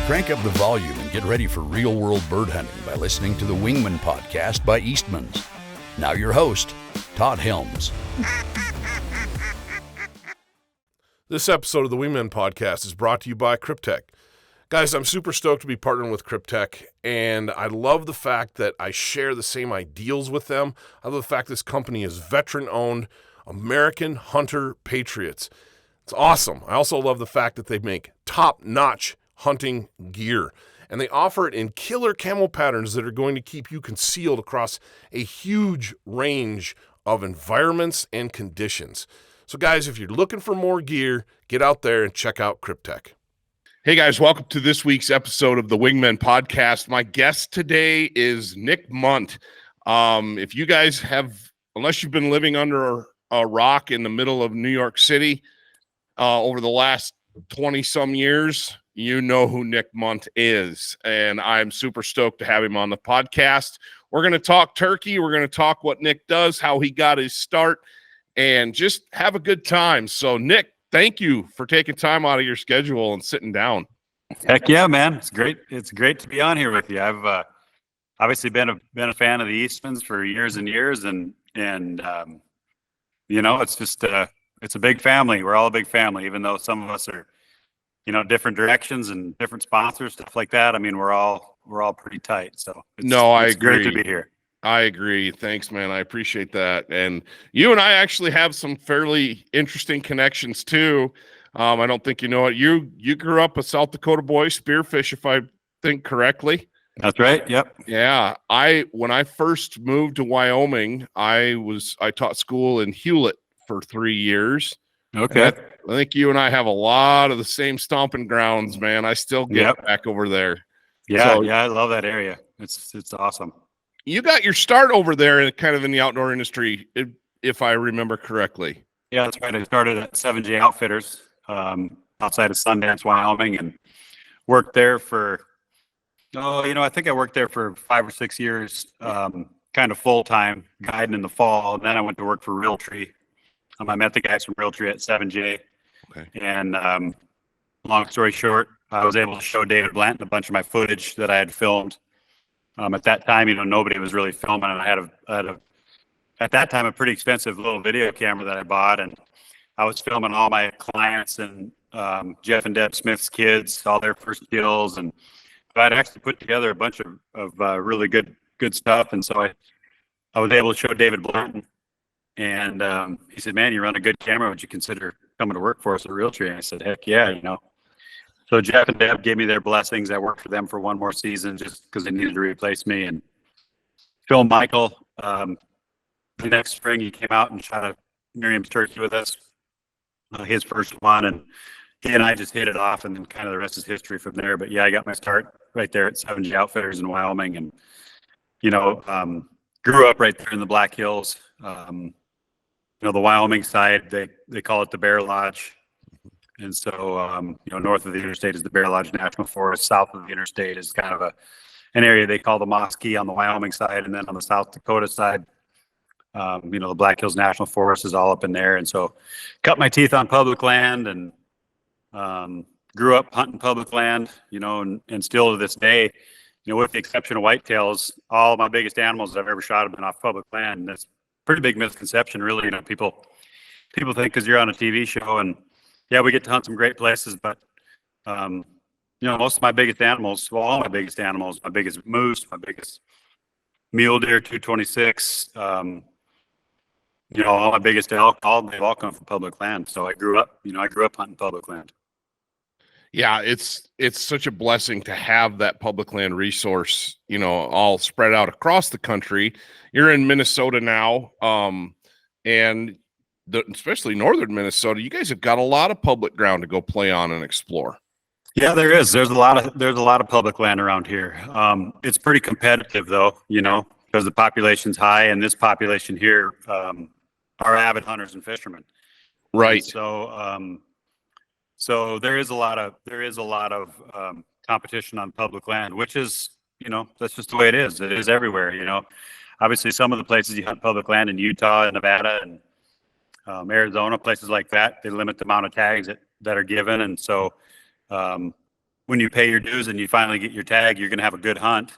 Crank up the volume and get ready for real-world bird hunting by listening to the Wingmen Podcast by Eastmans. Now your host, Todd Helms. This episode of the Wingmen Podcast is brought to you by Cryptek. Guys, I'm super stoked to be partnering with Cryptek, and I love the fact that I share the same ideals with them. I love the fact this company is veteran-owned, American hunter patriots. It's awesome. I also love the fact that they make top-notch hunting gear, and they offer it in killer camo patterns that are going to keep you concealed across a huge range of environments and conditions. So guys, if you're looking for more gear, get out there and check out Cryptek. Hey guys, welcome to this week's episode of the Wingmen Podcast. My guest today is Nick Mundt. If you guys have, unless you've been living under a rock in the middle of New York City over the last 20-some years, you know who Nick Mundt is, and I'm super stoked to have him on the podcast. We're going to talk turkey. We're going to talk what Nick does, how he got his start, and just have a good time. So, Nick, thank you for taking time out of your schedule and sitting down. Heck yeah, man. It's great. It's great to be on here with you. I've obviously been a fan of the Eastmans for years and years, and you know, it's just it's a big family. We're all a big family, even though some of us are, you know, different directions and different sponsors, stuff like that. I mean, we're all pretty tight. So I agree. Great to be here. I agree. Thanks, man. I appreciate that. And you and I actually have some fairly interesting connections too. I don't think you know it. You grew up a South Dakota boy, spearfish, if I think correctly. That's right. Yep. Yeah. When I first moved to Wyoming, I taught school in Hewlett for 3 years. Okay. I think you and I have a lot of the same stomping grounds, man. I still get back over there. Yeah. Yeah. I love that area. It's awesome. You got your start over there in the outdoor industry, if I remember correctly. Yeah, that's right. I started at 7J Outfitters outside of Sundance, Wyoming, and worked there for, I think I worked there for 5 or 6 years, kind of full-time, guiding in the fall. And then I went to work for Realtree. I met the guys from Realtree at 7J. Okay. And long story short, I was able to show David Blanton a bunch of my footage that I had filmed. At that time, nobody was really filming, and I had at that time, a pretty expensive little video camera that I bought, and I was filming all my clients and Jeff and Deb Smith's kids, all their first kills, and I'd actually put together a bunch of really good stuff, and so I was able to show David Blanton, and he said, "Man, you run a good camera. Would you consider coming to work for us at Realtree?" And I said, "Heck yeah, So Jeff and Deb gave me their blessings. I worked for them for one more season just because they needed to replace me. And Phil Michael, the next spring, he came out and shot a Miriam's turkey with us, his first one. And he and I just hit it off, and then kind of the rest is history from there. But yeah, I got my start right there at 7J Outfitters in Wyoming, and grew up right there in the Black Hills. The Wyoming side, they call it the Bear Lodge. And so, north of the interstate is the Bear Lodge National Forest. South of the interstate is kind of an area they call the Moss Key on the Wyoming side. And then on the South Dakota side, the Black Hills National Forest is all up in there. And so cut my teeth on public land and grew up hunting public land, and still to this day, with the exception of whitetails, all my biggest animals I've ever shot have been off public land. And that's a pretty big misconception, really. People think because you're on a TV show and, yeah, we get to hunt some great places, but, most of my biggest animals, all my biggest animals, my biggest moose, my biggest mule deer, 226, all my biggest elk, they've all come from public land. So I grew up hunting public land. Yeah, it's such a blessing to have that public land resource, all spread out across the country. You're in Minnesota now, and especially northern Minnesota, you guys have got a lot of public ground to go play on and explore. Yeah, there is. There's a lot of public land around here. It's pretty competitive though, because the population's high, and this population here are avid hunters and fishermen. Right. And so there is a lot of competition on public land, which is, that's just the way it is. It is everywhere. Obviously some of the places you hunt public land in Utah and Nevada and Arizona, places like that, they limit the amount of tags that are given. And so when you pay your dues and you finally get your tag, you're going to have a good hunt.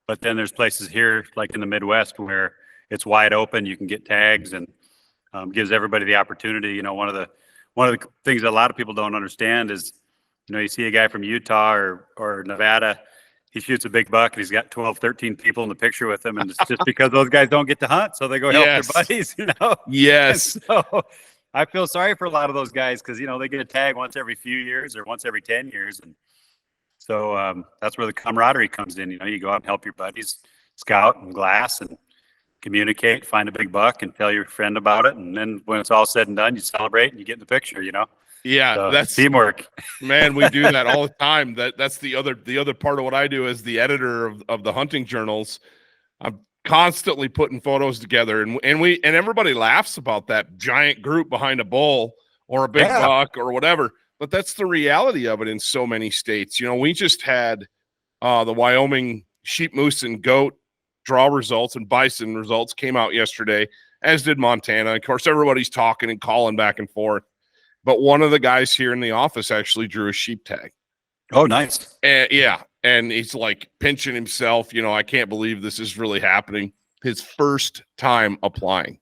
But then there's places here, like in the Midwest, where it's wide open. You can get tags, and gives everybody the opportunity. You know, one of the things that a lot of people don't understand is, you know, you see a guy from Utah or Nevada, he shoots a big buck and he's got 12, 13 people in the picture with him, and it's just because those guys don't get to hunt, so they go help their buddies. You know. Yes. And so I feel sorry for a lot of those guys because, you know, they get a tag once every few years or once every 10 years, and so that's where the camaraderie comes in. You know, you go out and help your buddies scout and glass and communicate, find a big buck and tell your friend about it. And then when it's all said and done, you celebrate and you get in the picture, you know? Yeah. So, that's teamwork. Man, we do that all the time. That's the other part of what I do as the editor of the hunting journals. I'm constantly putting photos together, and everybody laughs about that giant group behind a bull or a big buck or whatever. But that's the reality of it in so many states. You know, we just had the Wyoming sheep, moose, and goat draw results, and bison results came out yesterday, as did Montana. Of course, everybody's talking and calling back and forth. But one of the guys here in the office actually drew a sheep tag. Oh, nice. And he's like pinching himself. You know, I can't believe this is really happening. His first time applying.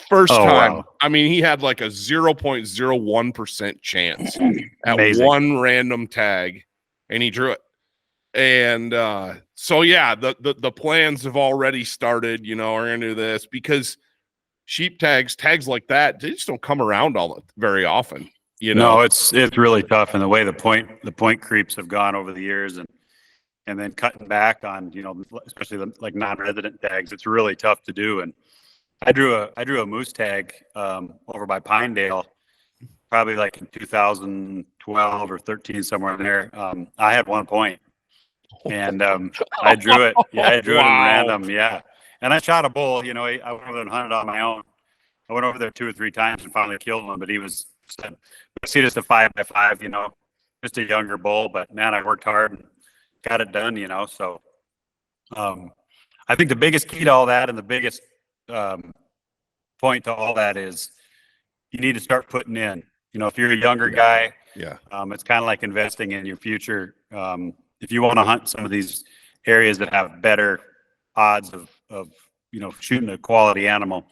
First time. Wow. I mean, he had like a 0.01% chance at one random tag, and he drew it. And so, yeah, the plans have already started, you know, are going to do this because sheep tags like that, they just don't come around very often. You know, no, it's really tough. And the way the point creeps have gone over the years, and then cutting back on, you know, especially the like non-resident tags, it's really tough to do. And I drew a moose tag over by Pinedale, probably like in 2012 or 13, somewhere in there. I had 1 point, and I drew it. Yeah, I drew it in random. Yeah, and I shot a bull. You know, I went over there and hunted on my own. I went over there 2 or 3 times and finally killed one, but he was, I see just a 5x5. You know, just a younger bull, but man, I worked hard and got it done. You know, so I think the biggest key to all that, and the biggest point to all that, is you need to start putting in. You know, if you're a younger guy, it's kind of like investing in your future. If you want to hunt some of these areas that have better odds of you know, shooting a quality animal,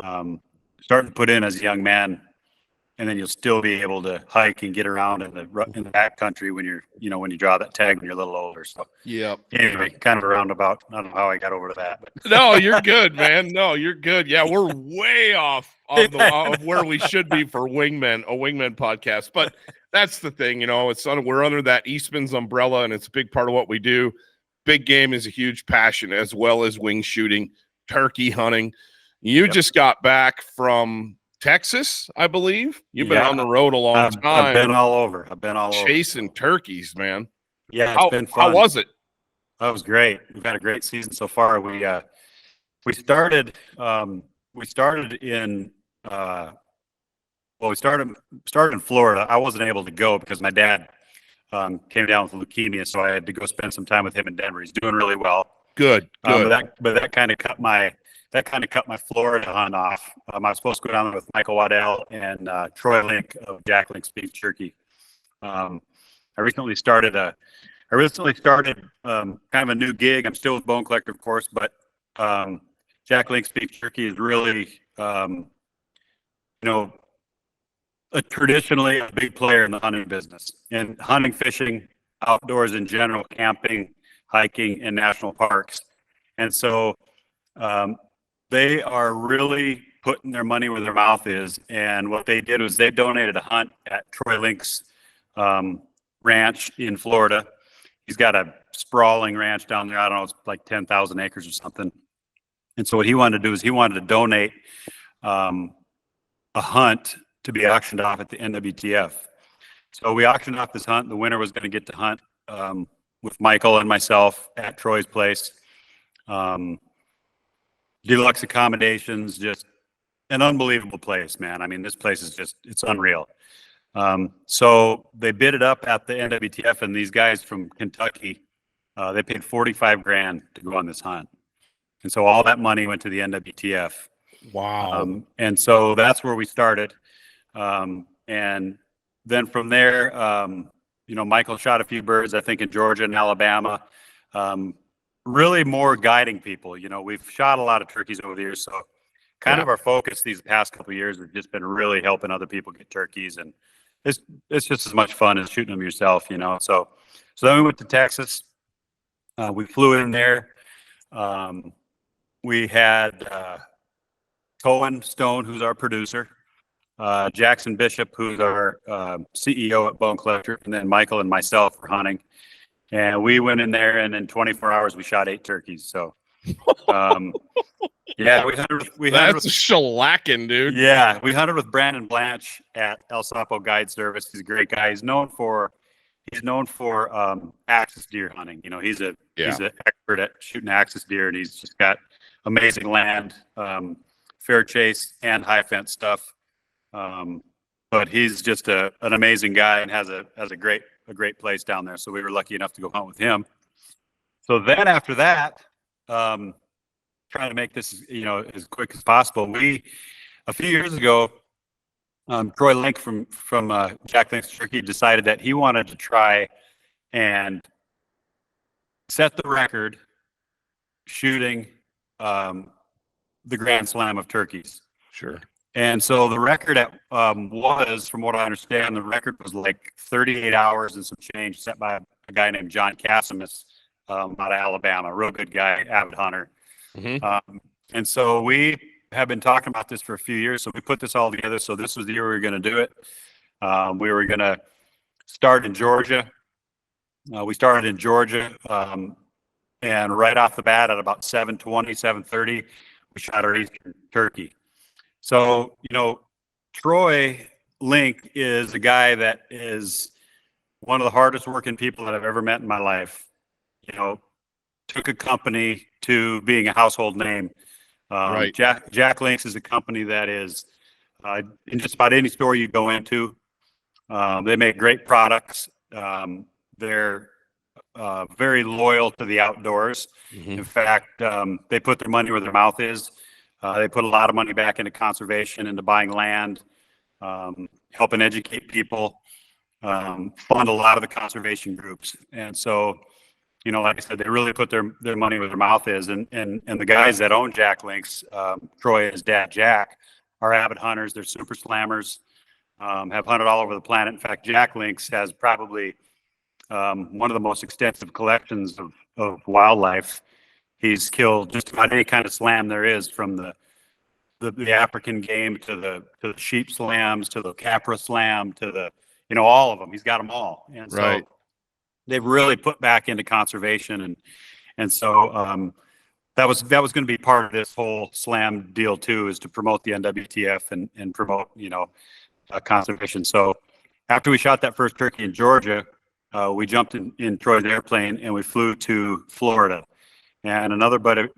start to put in as a young man, and then you'll still be able to hike and get around in the backcountry when when you draw that tag when you're a little older. So anyway, kind of a roundabout. I don't know how I got over to that. But. No, you're good, man. No, you're good. Yeah, we're way off of where we should be for a Wingmen podcast. But that's the thing, you know, we're under that Eastmans umbrella, and it's a big part of what we do. Big game is a huge passion, as well as wing shooting, turkey hunting. You just got back from Texas, I believe. You've been on the road a long time. I've been all over. Chasing turkeys, man. Yeah, it's been fun. How was it? That was great. We've had a great season so far. We started in in Florida. I wasn't able to go because my dad came down with leukemia, so I had to go spend some time with him in Denver. He's doing really well. Good. But that kind of cut my Florida hunt off. I was supposed to go down there with Michael Waddell and Troy Link of Jack Link's Beef Jerky. I recently started kind of a new gig. I'm still with Bone Collector, of course, but Jack Link's Beef Jerky is really, traditionally a big player in the hunting business, and hunting, fishing, outdoors in general, camping, hiking, and national parks. And so they are really putting their money where their mouth is. And what they did was they donated a hunt at Troy Link's ranch in Florida. He's got a sprawling ranch down there. I don't know, it's like 10,000 acres or something. And so what he wanted to do is he wanted to donate a hunt to be auctioned off at the NWTF. So we auctioned off this hunt. The winner was going to get to hunt with Michael and myself at Troy's place. Deluxe accommodations, just an unbelievable place, man. I mean, this place is it's unreal. So they bid it up at the NWTF, and these guys from Kentucky, they paid $45,000 to go on this hunt. And so all that money went to the NWTF. Wow. And so that's where we started. And then from there, Michael shot a few birds, I think, in Georgia and Alabama. Really more guiding people. We've shot a lot of turkeys over the years, so kind of our focus these past couple of years has just been really helping other people get turkeys, and it's just as much fun as shooting them yourself. So then we went to Texas. We flew in there. We had Cohen Stone, who's our producer, Jackson Bishop, who's our CEO at Bone Collector, and then Michael and myself were hunting. And we went in there, and in 24 hours, we shot 8 turkeys. So, yeah, we hunted That's shellacking, dude. Yeah, we hunted with Brandon Blanche at El Sapo Guide Service. He's a great guy. He's known for axis deer hunting. He's an expert at shooting axis deer, and he's just got amazing land, fair chase and high fence stuff. But he's just an amazing guy and has a great place down there. So we were lucky enough to go hunt with him. So then after that, trying to make this, as quick as possible. A few years ago, Troy Link from Jack Link's Turkey decided that he wanted to try and set the record shooting the Grand Slam of turkeys. Sure. And so the record was, from what I understand, the record was like 38 hours and some change, set by a guy named John Cassimus out of Alabama, a real good guy, avid hunter. Mm-hmm. And so we have been talking about this for a few years. So we put this all together. So this was the year we were going to do it. We were going to start in Georgia. We started in Georgia, and right off the bat at about 7:20, 7:30, we shot our eastern turkey. So, Troy Link is a guy that is one of the hardest working people that I've ever met in my life. Took a company to being a household name. Right. Jack Link's is a company that is in just about any store you go into. They make great products. They're very loyal to the outdoors. Mm-hmm. In fact, they put their money where their mouth is. They put a lot of money back into conservation, into buying land, helping educate people, fund a lot of the conservation groups. And so, like I said, they really put their money where their mouth is. And the guys that own Jack Links, Troy and his dad, Jack, are avid hunters. They're super slammers, have hunted all over the planet. In fact, Jack Links has probably one of the most extensive collections of wildlife. He's killed just about any kind of slam there is, from the African game to the sheep slams to the Capra slam to the all of them. He's got them all, and so they've really put back into conservation, and so that was going to be part of this whole slam deal too, is to promote the NWTF and promote conservation. So after we shot that first turkey in Georgia, we jumped in Troy's airplane and we flew to Florida. And another buddy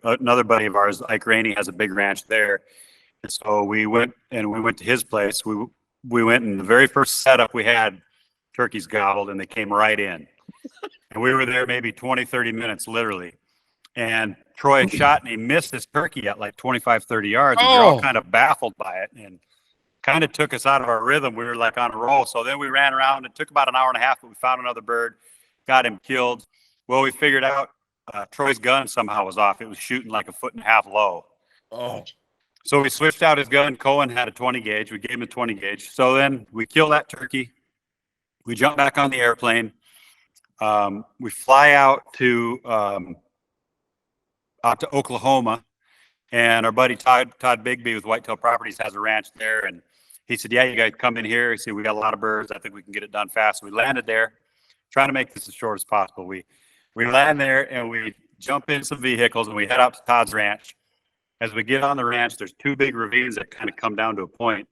of ours, Ike Rainey, has a big ranch there. And so we went to his place. We went, and the very first setup we had, turkeys gobbled, and they came right in. And we were there maybe 20, 30 minutes, literally. And Troy had shot, and he missed his turkey at like 25, 30 yards. And we were all kind of baffled by it, and kind of took us out of our rhythm. We were like on a roll. So then we ran around. It took about an hour and a half, but we found another bird, got him killed. Well, we figured out Troy's gun somehow was off. It was shooting like 1.5 feet low. Oh. So we switched out his gun. Cohen had a 20 gauge. We gave him a 20 gauge. So then we kill that turkey. We jump back on the airplane. We fly out to Oklahoma, and our buddy Todd Bigby with Whitetail Properties has a ranch there. And he said, "Yeah, you guys come in here. See, we got a lot of birds. I think we can get it done fast." So we landed there, trying to make this as short as possible. We land there and we jump in some vehicles and we head out to Todd's ranch. As we get on the ranch, there's 2 big ravines that kind of come down to a point.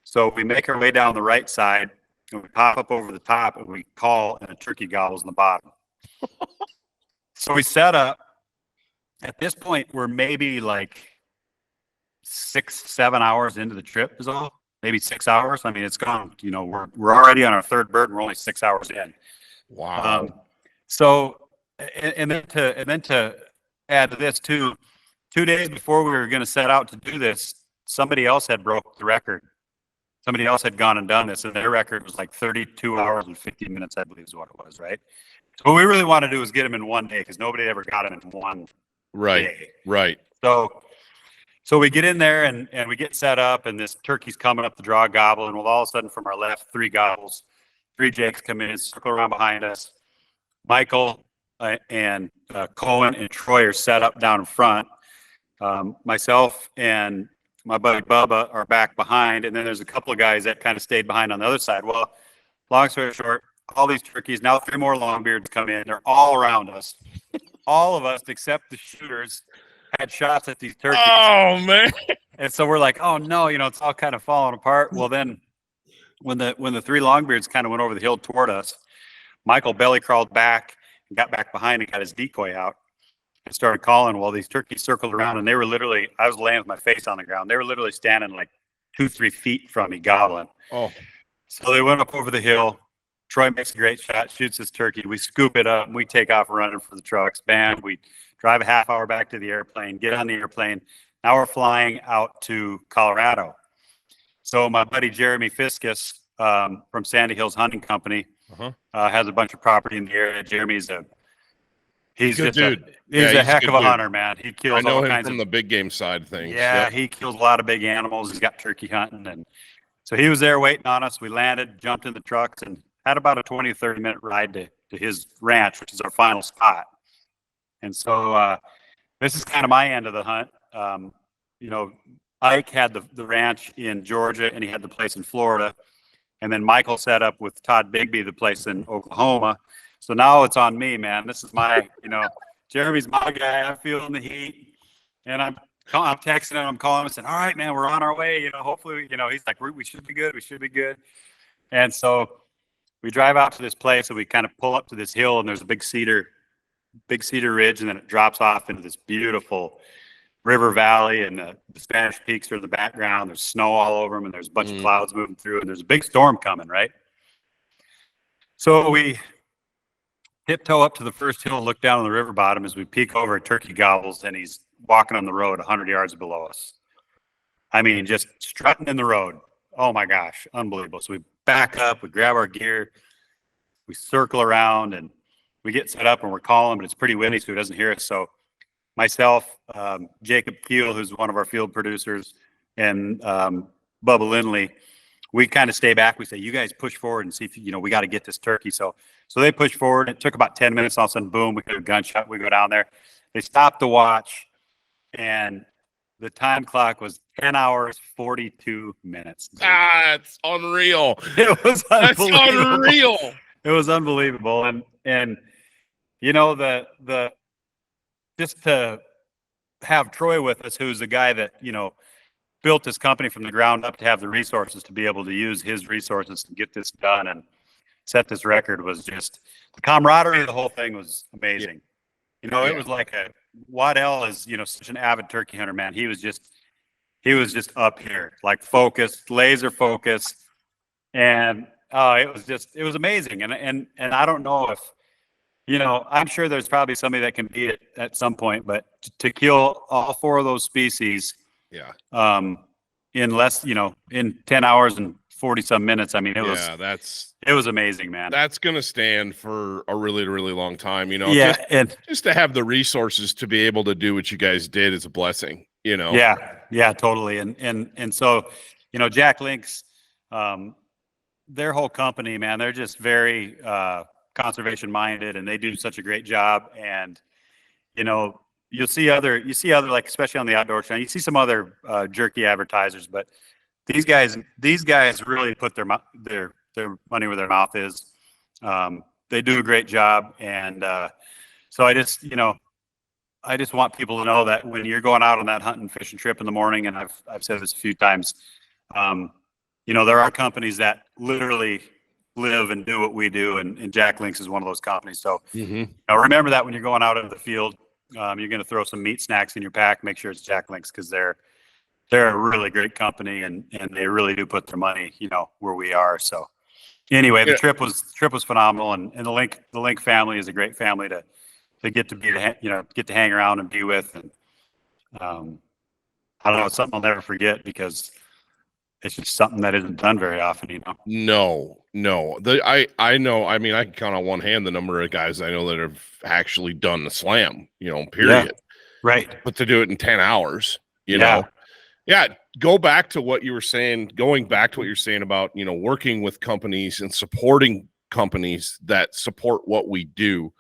So we make our way down the right side and we pop up over the top and we call, and a turkey gobbles in the bottom. So we set up. At this point, we're maybe like 6-7 hours into the trip is all. Maybe 6 hours. I mean, it's gone. We're already on our 3rd bird and we're only 6 hours in. Wow. So. And then to add to this too, 2 days before we were going to set out to do this, somebody else had broke the record. somebody else had gone and done this, and their record was like 32 hours and 15 minutes, I believe is what it was, right? So what we really want to do is get them in one day because nobody ever got them in one day. Right. So we get in there and we get set up, and this turkey's coming up the draw gobble, and all of a sudden from our left, 3 gobbles, 3 jakes come in, circle around behind us. Michael and Cohen and Troy are set up down in front. Myself and my buddy Bubba are back behind, and then there's a couple of guys that kind of stayed behind on the other side. Well, long story short, all these turkeys, now 3 more longbeards come in. They're all around us. All of us, except the shooters, had shots at these turkeys. Oh, man. And so we're like, oh, no, it's all kind of falling apart. Well, then when the 3 longbeards kind of went over the hill toward us, Michael belly crawled back and got back behind and got his decoy out and started calling. Well, these turkeys circled around, and they were literally, I was laying with my face on the ground. They were literally standing like 2-3 feet from me, gobbling. Oh. So they went up over the hill. Troy makes a great shot, shoots his turkey. We scoop it up, and we take off running for the trucks. Bam, we drive a half hour back to the airplane, get on the airplane. Now we're flying out to Colorado. So my buddy Jeremy Fiskus from Sandy Hills Hunting Company has a bunch of property in the area. Jeremy's he's good just dude. He's a heck of a dude. Hunter, man. He kills I know all him kinds from of the big game side of things. Yeah, he kills a lot of big animals. He's got turkey hunting, and so he was there waiting on us. We landed, jumped in the trucks, and had about a 20 to 30 minute ride to his ranch, which is our final spot. And so this is kind of my end of the hunt. Ike had the ranch in Georgia, and he had the place in Florida. And then Michael set up with Todd Bigby the place in Oklahoma. So now it's on me, man. This is my, Jeremy's my guy. I'm feeling the heat. And I'm texting him, I'm calling him and saying, all right, man, we're on our way. Hopefully, he's like, we should be good. We should be good. And so we drive out to this place, and we kind of pull up to this hill, and there's a big cedar ridge, and then it drops off into this beautiful river valley, and the Spanish Peaks are in the background. There's snow all over them, and there's a bunch of clouds moving through, and there's a big storm coming, right? So we tiptoe up to the first hill and look down on the river bottom as we peek over at Turkey Gobbles, and he's walking on the road 100 yards below us. I mean, just strutting in the road. Oh, my gosh, unbelievable. So we back up, we grab our gear, we circle around, and we get set up, and we're calling, but it's pretty windy, so he doesn't hear us. So myself, Jacob Keel, who's one of our field producers, and Bubba Lindley, we kind of stay back. We say, you guys push forward and see if, we got to get this turkey. So they push forward. It took about 10 minutes. All of a sudden, boom, we get a gunshot. We go down there. They stop the watch, and the time clock was 10 hours, 42 minutes. That's unreal. It was unbelievable. That's unreal. It was unbelievable. And the just to have Troy with us, who's the guy that, built this company from the ground up, to have the resources to be able to use his resources to get this done and set this record, was just, the camaraderie of the whole thing was amazing. It was like Waddell is, such an avid turkey hunter, man. He was just up here, like focused, laser focused. And it was amazing. And I don't know if, I'm sure there's probably somebody that can beat it at some point, but to kill all 4 of those species, in less, in 10 hours and 40 some minutes. I mean, it was amazing, man. That's going to stand for a really, really long time, just to have the resources to be able to do what you guys did is a blessing, Yeah, totally. And so, Jack Links, their whole company, man, they're just very, conservation minded, and they do such a great job. And you see other like, especially on the outdoor channel, you see some other jerky advertisers, but these guys really put their money where their mouth is. They do a great job. And so I just want people to know that when you're going out on that hunting fishing trip in the morning, and I've said this a few times, there are companies that literally live and do what we do, and Jack Links is one of those companies. So remember that when you're going out into the field, you're going to throw some meat snacks in your pack. Make sure it's Jack Links, because they're a really great company, and they really do put their money, where we are. So anyway, the trip was phenomenal, and the Link family is a great family to get to get to hang around and be with. And I don't know, it's something I'll never forget, because it's just something that isn't done very often, you know? No. I know. I mean, I can count on one hand the number of guys I know that have actually done the slam, period. Yeah, right. But to do it in 10 hours, you know. Yeah, going back to what you're saying about, working with companies and supporting companies that support what we do.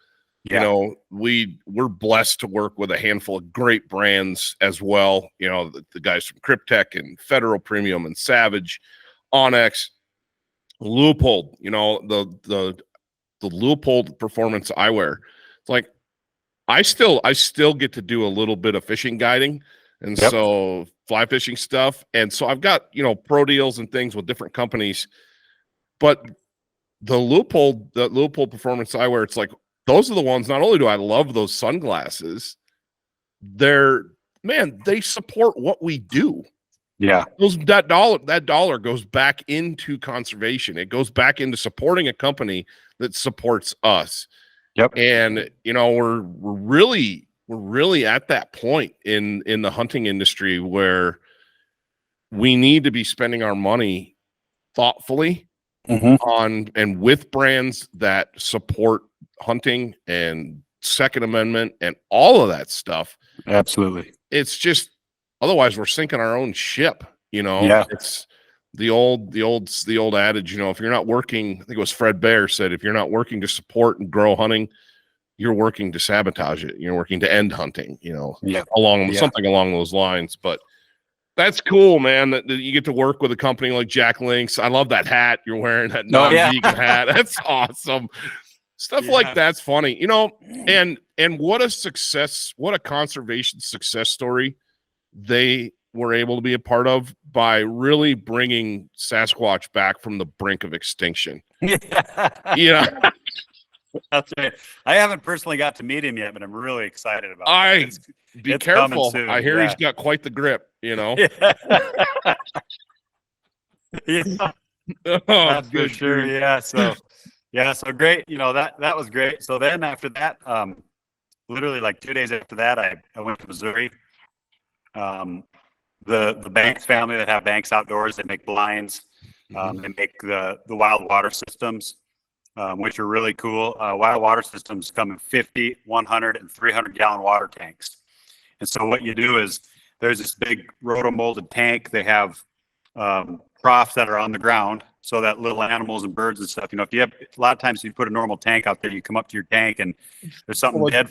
Yeah. We're blessed to work with a handful of great brands as well. The guys from Cryptek and Federal Premium and Savage, Onyx, Leupold, the Leupold Performance Eyewear. It's like I still get to do a little bit of fishing guiding, and so fly fishing stuff. And so I've got, pro deals and things with different companies, but the Leupold Performance Eyewear, it's like, those are the ones, not only do I love those sunglasses, they support what we do. Yeah. That dollar goes back into conservation. It goes back into supporting a company that supports us. Yep. And, we're really at that point in the hunting industry where we need to be spending our money thoughtfully on and with brands that support hunting and Second Amendment and all of that stuff. Absolutely. It's just, otherwise we're sinking our own ship, Yeah. It's the old adage, if you're not working, I think it was Fred Bear said, if you're not working to support and grow hunting, you're working to sabotage it. You're working to end hunting, something along those lines. But that's cool, man, that you get to work with a company like Jack Links. I love that hat you're wearing, that non-vegan hat. That's awesome. Stuff like that's funny, and what a conservation success story they were able to be a part of by really bringing Sasquatch back from the brink of extinction. Yeah. That's right. I haven't personally got to meet him yet, but I'm really excited about it. Be careful. I hear he's got quite the grip, Yeah. That's for sure. Yeah. So great. That was great. So then after that, literally like 2 days after that, I went to Missouri. The Banks family that have Banks Outdoors, they make blinds. They make the wild water systems, which are really cool. Wild water systems come in 50, 100, and 300 gallon water tanks. And so what you do is there's this big roto-molded tank. They have troughs that are on the ground so that little animals and birds and stuff, if you have, a lot of times you put a normal tank out there, you come up to your tank and there's something dead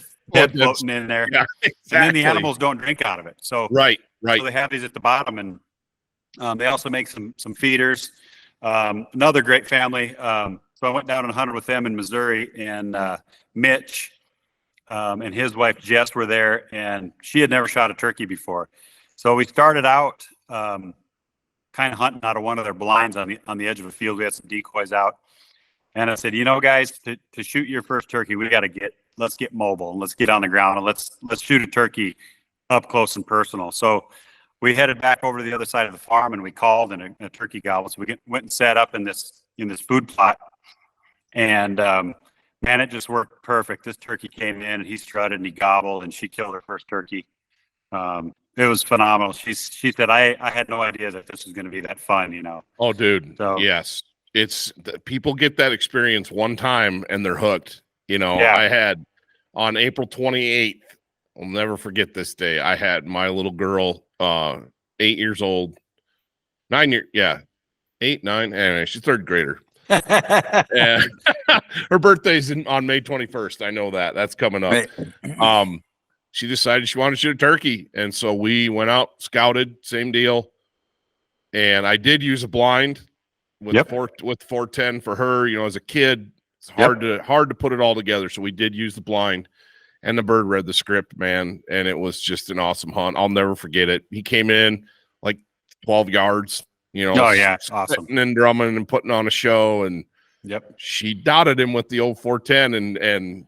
floating in there. Yeah, exactly. And then the animals don't drink out of it. So right. So they have these at the bottom, and they also make some feeders. Another great family. So I went down and hunted with them in Missouri, and Mitch and his wife Jess were there, and she had never shot a turkey before. So we started out kind of hunting out of one of their blinds on the edge of a field. We had some decoys out, and I said, guys, to shoot your first turkey, let's get mobile and let's get on the ground and let's shoot a turkey up close and personal. So we headed back over to the other side of the farm, and we called, and a turkey gobbled. So we went and sat up in this food plot, and man, it just worked perfect. This turkey came in and he strutted and he gobbled, and she killed her first turkey. It was phenomenal. She said, I had no idea that this was going to be that fun, Oh, dude. So, yes. It's people get that experience one time and they're hooked. I had on April 28th, I'll never forget this day. I had my little girl, 8 years old, 9 years. Yeah. 8, 9. Anyway, she's third grader. And her birthday's on May 21st. I know that. That's coming up. Right. She decided she wanted to shoot a turkey. And so we went out, scouted, same deal. And I did use a blind with 410 for her. As a kid, it's hard to put it all together. So we did use the blind, and the bird read the script, man. And it was just an awesome hunt. I'll never forget it. He came in like 12 yards, Oh yeah. Awesome. And drumming and putting on a show. And she dotted him with the old 410 and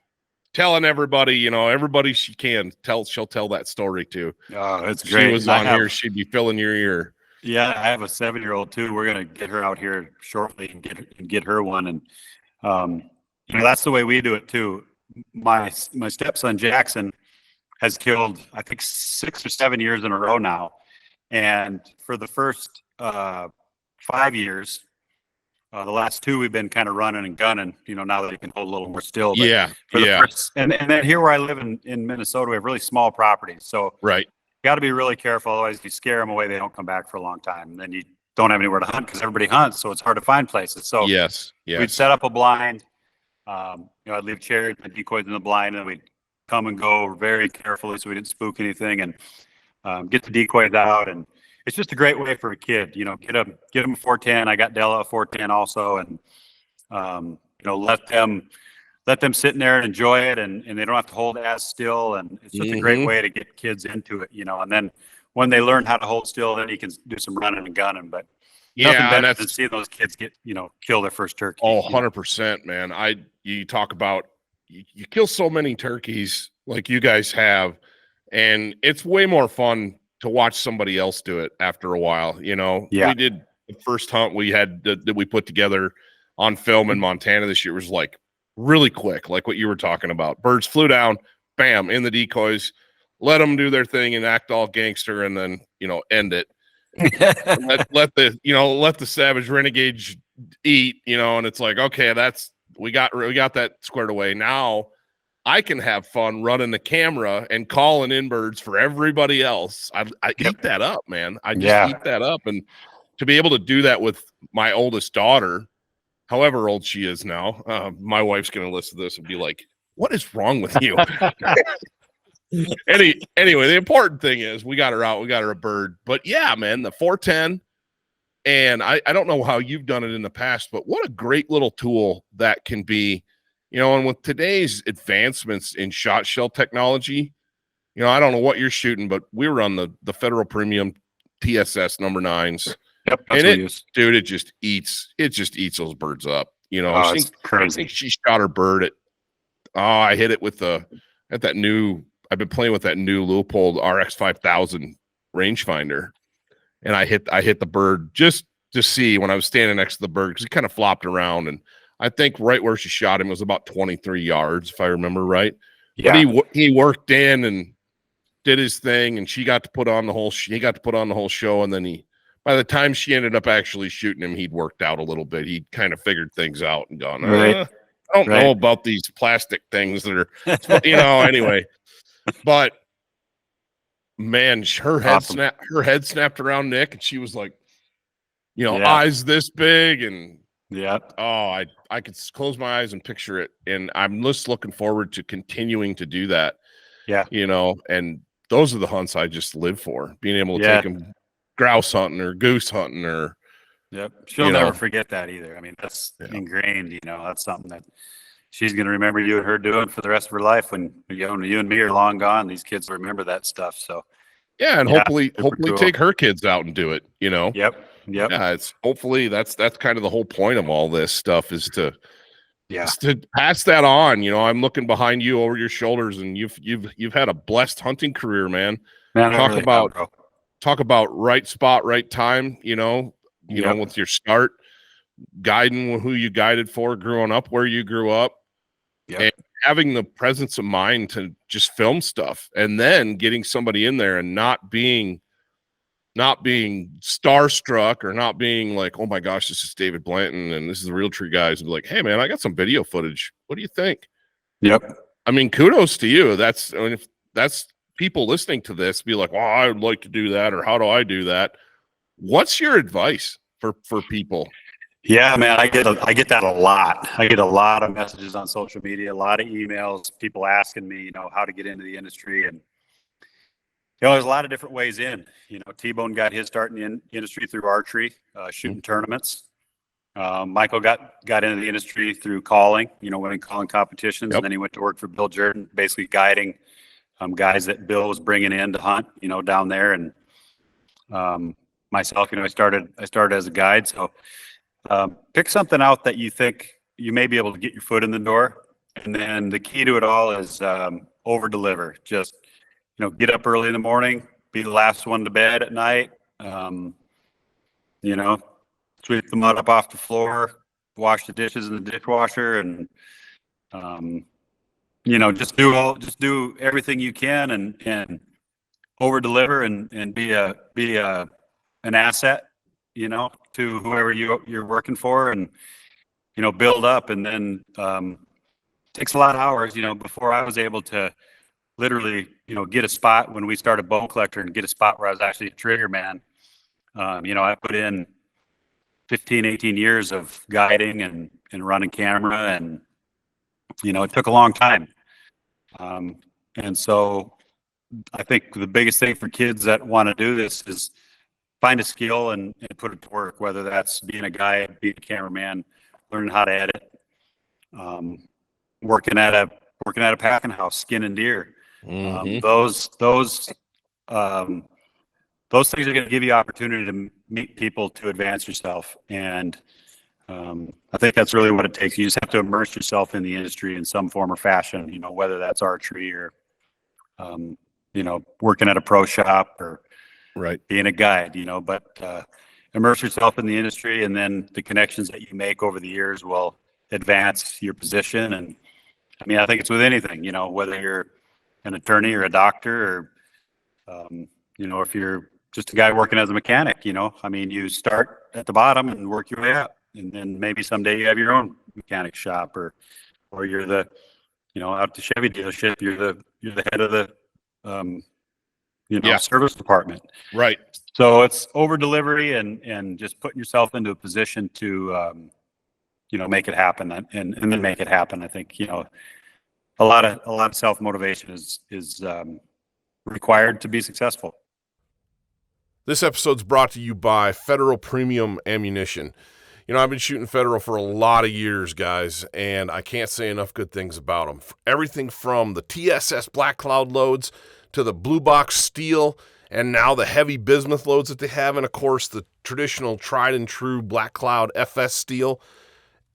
telling everybody, everybody she can she'll tell that story too. Oh, that's great. She was on here, she'd be filling your ear. Yeah, I have a 7-year-old too. We're gonna get her out here shortly and get her one, and that's the way we do it too. My stepson Jackson has killed, I think, 6 or 7 years in a row now, and for the first 5 years. The last 2 we've been kind of running and gunning, now that he can hold a little more still. But Yeah. for the first, and then here where I live in Minnesota, we have really small properties. So Right. got to be really careful. Otherwise, if you scare them away, they don't come back for a long time. And then you don't have anywhere to hunt because everybody hunts. So it's hard to find places. So Yes. we'd set up a blind. I'd leave cherries and decoys in the blind, and we'd come and go very carefully so we didn't spook anything, and get the decoys out. And it's just a great way for a kid, get them a 410. I got Della a 410 also, and let them sit in there and enjoy it, and they don't have to hold as still. And it's just a great way to get kids into it, and then when they learn how to hold still, then you can do some running and gunning. But nothing better than seeing those kids get, kill their first turkey. Oh, 100%, man. You talk about, you kill so many turkeys like you guys have, and it's way more fun to watch somebody else do it after a while. Yeah. We did the first hunt we had that we put together on film in Montana this year was like really quick, like what you were talking about. Birds flew down, bam, in the decoys, let them do their thing and act all gangster, and then, end it. let the savage renegade eat, and it's like, okay, we got that squared away. Now I can have fun running the camera and calling in birds for everybody else. I eat that up, man. I just eat that up. And to be able to do that with my oldest daughter, however old she is now, my wife's going to listen to this and be like, what is wrong with you? Anyway, the important thing is we got her out. We got her a bird. But yeah, man, the 410. And I don't know how you've done it in the past, but what a great little tool that can be. And with today's advancements in shot shell technology, I don't know what you're shooting, but we were on the Federal Premium TSS number 9s. Yep, and it just eats those birds up. It's crazy. I think she shot her bird I hit it with I've been playing with that new Leupold RX 5000 rangefinder, and I hit the bird just to see when I was standing next to the bird, because he kind of flopped around, and I think right where she shot him was about 23 yards, if I remember right. Yeah. But he worked in and did his thing, and he got to put on the whole show. And then by the time she ended up actually shooting him, he'd worked out a little bit. He'd kind of figured things out and gone, I don't know about these plastic things that are, anyway. But man, her head snapped around Nick, and she was like, eyes this big, and I could close my eyes and picture it, and I'm just looking forward to continuing to do that. And those are the hunts I just live for, being able to take them grouse hunting or goose hunting or. Yep, she'll never forget that either. I mean, that's ingrained. That's something that she's going to remember you and her doing for the rest of her life. When you and me are long gone, these kids remember that stuff. So and hopefully cool. Take her kids out and do it. Yep. Yeah, it's hopefully that's kind of the whole point of all this stuff is to pass that on. I'm looking behind you over your shoulders, and you've had a blessed hunting career, man. Talk about right spot, right time. With your start, guiding who you guided for, growing up where you grew up, and having the presence of mind to just film stuff, and then getting somebody in there and not being starstruck, or not being like, oh my gosh, this is David Blanton and this is the Realtree guys, and be like, hey man, I got some video footage. What do you think? Yep. I mean, kudos to you. If that's people listening to this, be like, well, I would like to do that, or how do I do that? What's your advice for people? Yeah, man, I get that a lot. I get a lot of messages on social media, a lot of emails, people asking me, how to get into the industry. And there's a lot of different ways in. T-Bone got his start in the industry through archery, shooting tournaments. Michael got into the industry through calling, winning calling competitions. And then he went to work for Bill Jordan, basically guiding guys that Bill was bringing in to hunt, down there. And myself, I started as a guide. So pick something out that you think you may be able to get your foot in the door. And then the key to it all is over deliver. Just, get up early in the morning, be the last one to bed at night. Sweep the mud up off the floor, wash the dishes in the dishwasher, and just do everything you can and over deliver and be an asset to whoever you're working for, and, build up. And then takes a lot of hours, before I was able to literally, get a spot when we started Bone Collector and get a spot where I was actually a trigger man. I put in 15, 18 years of guiding and running camera, and, it took a long time. And so I think the biggest thing for kids that want to do this is find a skill and put it to work, whether that's being a guide, being a cameraman, learning how to edit, working at a packing house, skinning deer. Those things are going to give you opportunity to meet people, to advance yourself. And I think that's really what it takes. You just have to immerse yourself in the industry in some form or fashion, whether that's archery or, working at a pro shop or being a guide, but immerse yourself in the industry, and then the connections that you make over the years will advance your position. And I think it's with anything, whether you're an attorney or a doctor, or, if you're just a guy working as a mechanic, you start at the bottom and work your way up. And then maybe someday you have your own mechanic shop, or you're the, out at the Chevy dealership, you're the head of the, service department. Right. So it's over delivery and just putting yourself into a position to, make it happen, and then make it happen. I think, a lot of self-motivation is required to be successful. This episode's brought to you by Federal Premium Ammunition. I've been shooting Federal for a lot of years, guys, and I can't say enough good things about them. Everything from the TSS Black Cloud loads to the Blue Box Steel, and now the heavy bismuth loads that they have, and of course the traditional tried and true Black Cloud FS steel.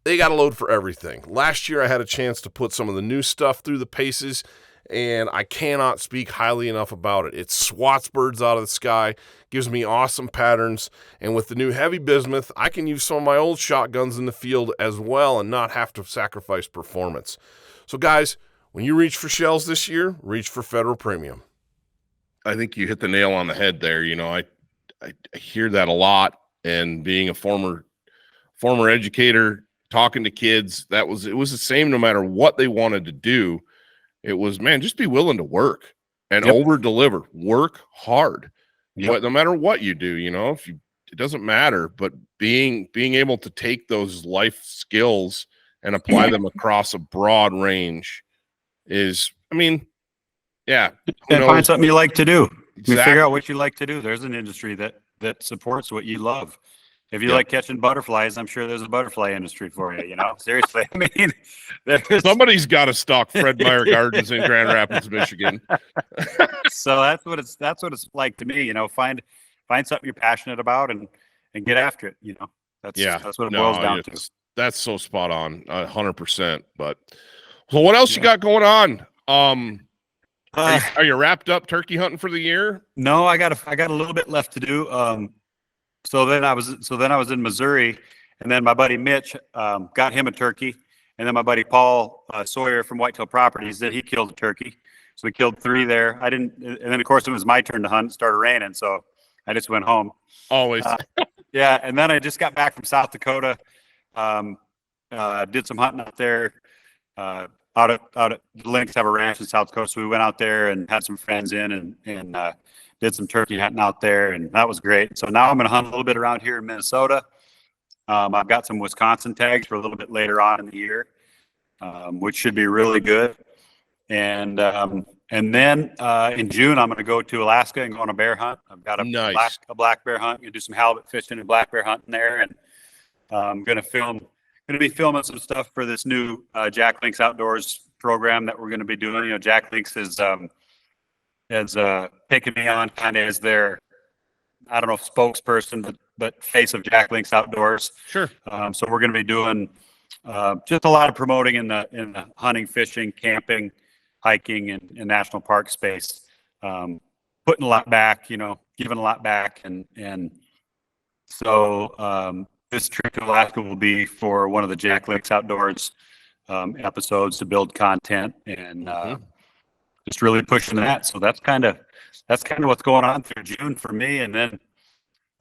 They got a load for everything. Last year I had a chance to put some of the new stuff through the paces, and I cannot speak highly enough about it. It swats birds out of the sky, gives me awesome patterns, and with the new heavy bismuth, I can use some of my old shotguns in the field as well and not have to sacrifice performance. So guys, when you reach for shells this year, reach for Federal Premium. I think you hit the nail on the head there. I hear that a lot, and being a former educator, talking to kids, it was the same no matter what they wanted to do. It was, man, just be willing to work and over deliver, work hard. But no matter what you do, it doesn't matter, but being able to take those life skills and apply them across a broad range is, and find something you like to do. Exactly. You figure out what you like to do. There's an industry that supports what you love. If you like catching butterflies, I'm sure there's a butterfly industry for you. Seriously. Somebody's got to stock Fred Meyer Gardens in Grand Rapids, Michigan. So that's what it's like to me. Find something you're passionate about and get after it. That's what it boils down to. That's so spot on, 100%. But so, what else you got going on? Are you wrapped up turkey hunting for the year? No, I got a little bit left to do. So then I was in Missouri, and then my buddy Mitch got him a turkey, and then my buddy Paul Sawyer from Whitetail Properties, then he killed a turkey. So we killed 3 there. And then of course it was my turn to hunt. It started raining, so I just went home. Always. Yeah, and then I just got back from South Dakota. Did some hunting out there. Out at the Lynx have a ranch in South Dakota, so we went out there and had some friends in and did some turkey hunting out there, and that was great. So now I'm going to hunt a little bit around here in Minnesota. I've got some Wisconsin tags for a little bit later on in the year, which should be really good. And then in June, I'm going to go to Alaska and go on a bear hunt. I've got a black bear hunt. I'm going to do some halibut fishing and black bear hunting there, and I'm going to be filming some stuff for this new Jack Links Outdoors program that we're going to be doing. Jack Links has taken me on kind of as their, I don't know, spokesperson, but face of Jack Links Outdoors. Sure. So we're going to be doing just a lot of promoting in the hunting, fishing, camping, hiking, and national park space. Putting a lot back, giving a lot back, and so this trip to Alaska will be for one of the Jack Links Outdoors episodes to build content and just really pushing that. So that's kind of what's going on through June for me. And then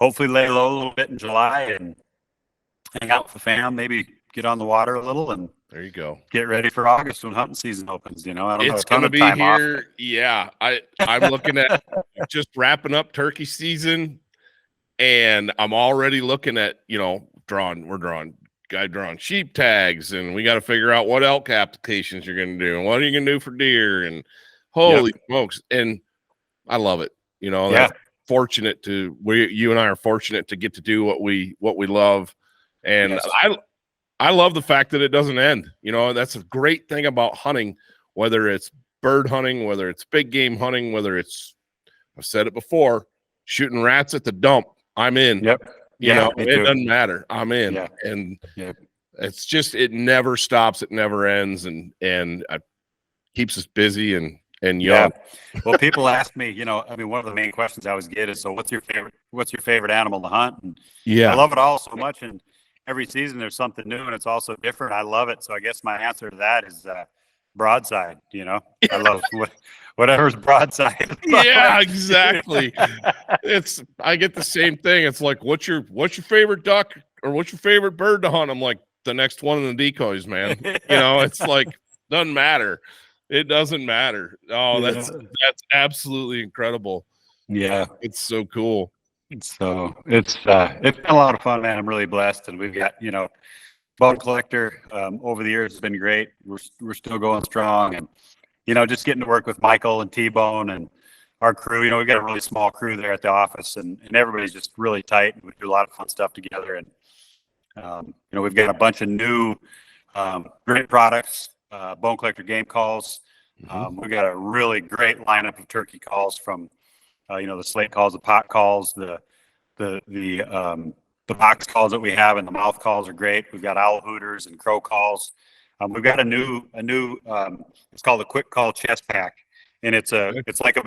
hopefully lay low a little bit in July and hang out with the fam, maybe get on the water a little and There you go. get ready for August when hunting season opens. I don't have It's a ton gonna of be time here. off. Yeah, I'm looking at just wrapping up turkey season, and I'm already looking at we're drawing sheep tags, and we got to figure out what elk applications you're going to do and what are you going to do for deer, and holy smokes. And I love it. That's fortunate you and I are fortunate to get to do what we love. And Yes. I love the fact that it doesn't end. That's a great thing about hunting, whether it's bird hunting, whether it's big game hunting, whether it's, I've said it before, shooting rats at the dump. I'm in. Yep. It doesn't matter. I'm in. Yeah. And it's just, it never stops. It never ends. And it keeps us busy and young. Yeah. Well, people ask me, one of the main questions I always get is, so what's your favorite animal to hunt? And I love it all so much. And every season there's something new and it's also different. I love it. So I guess my answer to that is broadside. I love whatever's broadside. Yeah, exactly. I get the same thing. It's like, what's your favorite duck or what's your favorite bird to hunt? I'm like, the next one in the decoys, man. It's like, doesn't matter. It doesn't matter. Oh, that's absolutely incredible. Yeah. It's so cool. So it's been a lot of fun, man. I'm really blessed, and we've got bone collector over the years has been great. We're still going strong, and just getting to work with Michael and T-Bone and our crew. We've got a really small crew there at the office, and everybody's just really tight. And we do a lot of fun stuff together, and we've got a bunch of new great products, bone collector game calls. We've got a really great lineup of turkey calls from. The slate calls, the pot calls, the box calls that we have, and the mouth calls are great. We've got owl hooters and crow calls. We've got a new it's called a quick call chest pack, and it's like a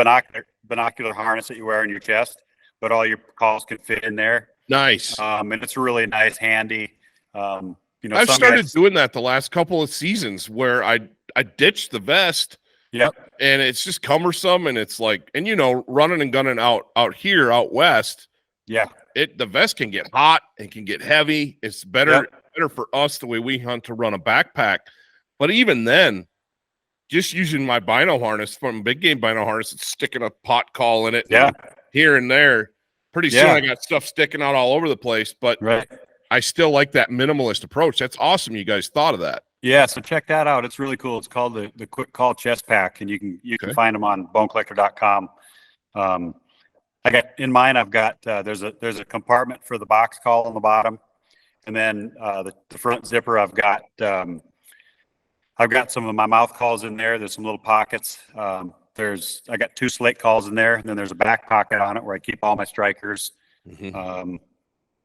binocular harness that you wear on your chest, but all your calls can fit in there. Nice. And it's really nice, handy. I've started doing that the last couple of seasons where I ditched the vest. Yep. And it's just cumbersome, and it's like, and running and gunning out west. Yeah. The vest can get hot and can get heavy. It's better for us the way we hunt to run a backpack. But even then, just using my bino harness from big game bino harness, it's sticking a pot call in it. Yeah. Here and there. Pretty soon I got stuff sticking out all over the place, but I still like that minimalist approach. That's awesome. You guys thought of that. Yeah, so check that out. It's really cool. It's called the Quick Call Chest Pack, and you can find them on bonecollector.com. I got in mine. I've got there's a compartment for the box call on the bottom, and then the front zipper. I've got some of my mouth calls in there. There's some little pockets. I got 2 slate calls in there, and then there's a back pocket on it where I keep all my strikers.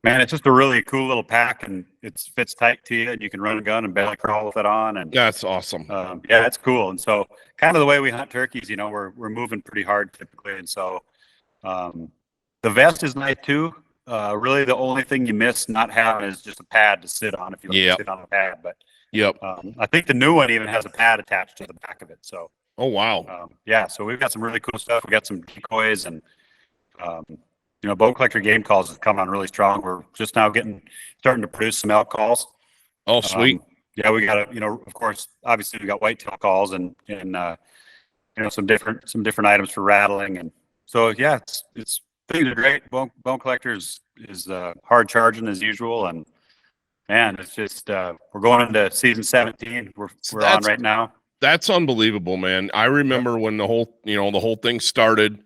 Man, it's just a really cool little pack, and it fits tight to you, and you can run a gun and belly crawl with it on. And that's awesome. Yeah, it's cool. And so, kind of the way we hunt turkeys, we're moving pretty hard typically, and so the vest is nice too. Really, the only thing you miss not having is just a pad to sit on if you want to sit on a pad. But I think the new one even has a pad attached to the back of it. So. Oh wow. So we've got some really cool stuff. We got some decoys and. Bone collector game calls has come on really strong. We're just now starting to produce some elk calls. Oh, sweet. We got of course, obviously we got whitetail calls and some different items for rattling. And so, it's things are great. Bone collector is hard charging as usual. And man, it's just, we're going into season 17. We're on right now. That's unbelievable, man. I remember when the whole thing started.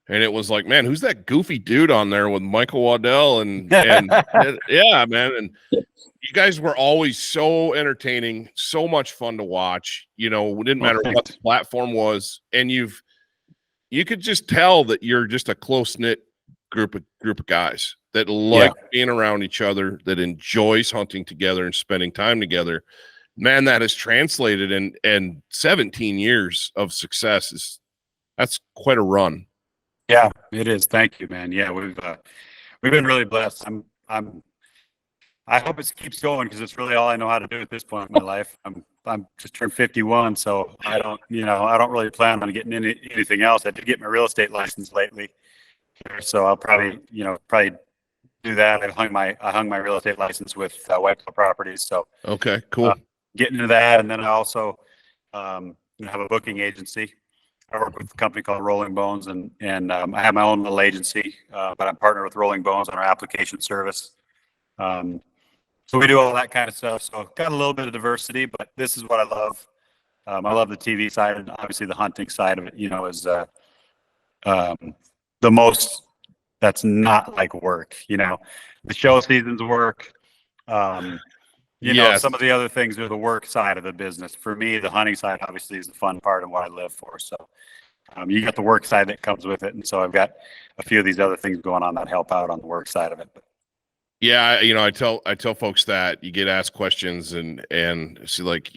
And it was like, man, who's that goofy dude on there with Michael Waddell? And yeah, man. And you guys were always so entertaining, so much fun to watch. It didn't matter what the platform was. And you could just tell that you're just a close-knit group of guys that like being around each other, that enjoys hunting together and spending time together. Man, that has translated and 17 years of success that's quite a run. Yeah, it is. Thank you, man. Yeah, we've been really blessed. I hope it keeps going because it's really all I know how to do at this point in my life. I'm just turned 51, so I don't really plan on getting anything else. I did get my real estate license lately, so I'll probably do that. I hung my real estate license with White Claw Properties. So Okay, cool. getting into that, and then I also have a booking agency. I work with a company called Rolling Bones, and I have my own little agency, but I'm partnered with Rolling Bones on our application service. So we do all that kind of stuff. So got a little bit of diversity, but this is what I love. I love the TV side, and obviously the hunting side of it, is the most that's not like work. The show seasons work. Yes. Some of the other things are the work side of the business. For me, the hunting side obviously is the fun part and what I live for. So you got the work side that comes with it. And so I've got a few of these other things going on that help out on the work side of it. Yeah, I tell folks that you get asked questions and see, like,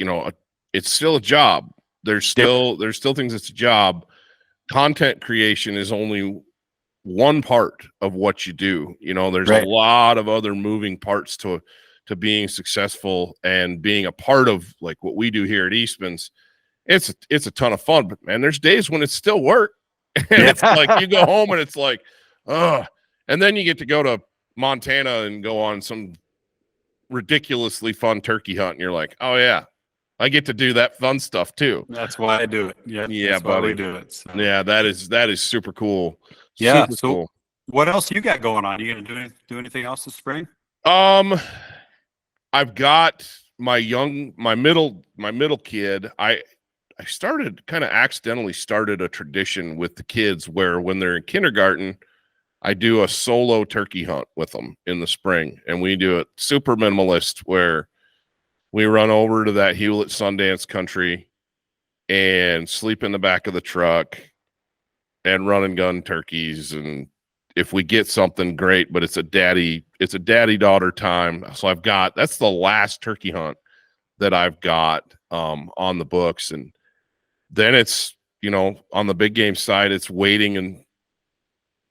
it's still a job. There's still things that's a job. Content creation is only one part of what you do. There's Right. a lot of other moving parts to being successful, and being a part of like what we do here at Eastmans. It's a ton of fun, but man, there's days when it's still work. And it's like you go home and it's like, and then you get to go to Montana and go on some ridiculously fun turkey hunt, and you're like, oh yeah, I get to do that fun stuff too. That's why I do it. Yeah, that's buddy. why we do it. So. Yeah, that is super cool. Yeah. Super So cool. what else you got going on? You gonna do anything else this spring? I've got my middle kid. I accidentally started a tradition with the kids where when they're in kindergarten, I do a solo turkey hunt with them in the spring, and we do it super minimalist, where we run over to that Hewlett Sundance country and sleep in the back of the truck and run and gun turkeys. And if we get something, great, but it's a daddy daughter time. So that's the last turkey hunt that I've got on the books. And then it's, on the big game side, it's waiting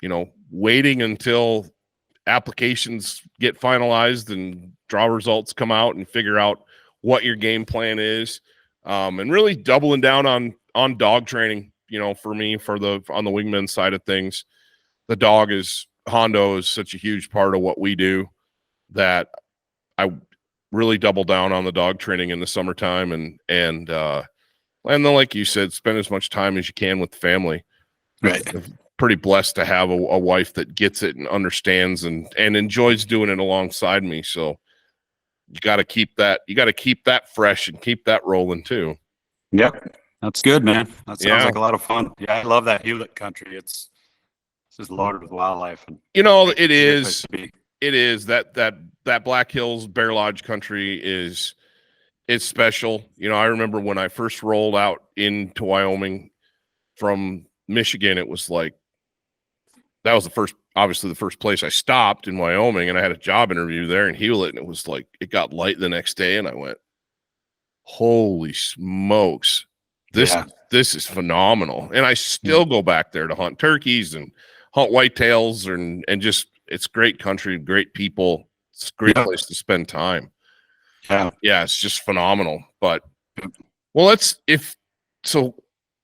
until applications get finalized and draw results come out, and figure out what your game plan is. And really doubling down on dog training, for me, on the wingman side of things. Hondo is such a huge part of what we do that I really double down on the dog training in the summertime, and then, like you said, spend as much time as you can with the family. Right. I'm pretty blessed to have a wife that gets it and understands and enjoys doing it alongside me. So you got to keep that fresh and keep that rolling too. Yep. That's good, man. That sounds Yeah. like a lot of fun. Yeah, I love that Hewlett country. It's just loaded with wildlife. And it it's a good place is. to be. It is that Black Hills Bear Lodge country it's special. I remember when I first rolled out into Wyoming from Michigan, it was like, that was obviously the first place I stopped in Wyoming, and I had a job interview there in Hewlett, and it was like, it got light the next day, and I went, holy smokes, this is phenomenal. And I still go back there to hunt turkeys and hunt whitetails, and just, it's great country, great people. It's a great place to spend time. Yeah, it's just phenomenal. But well,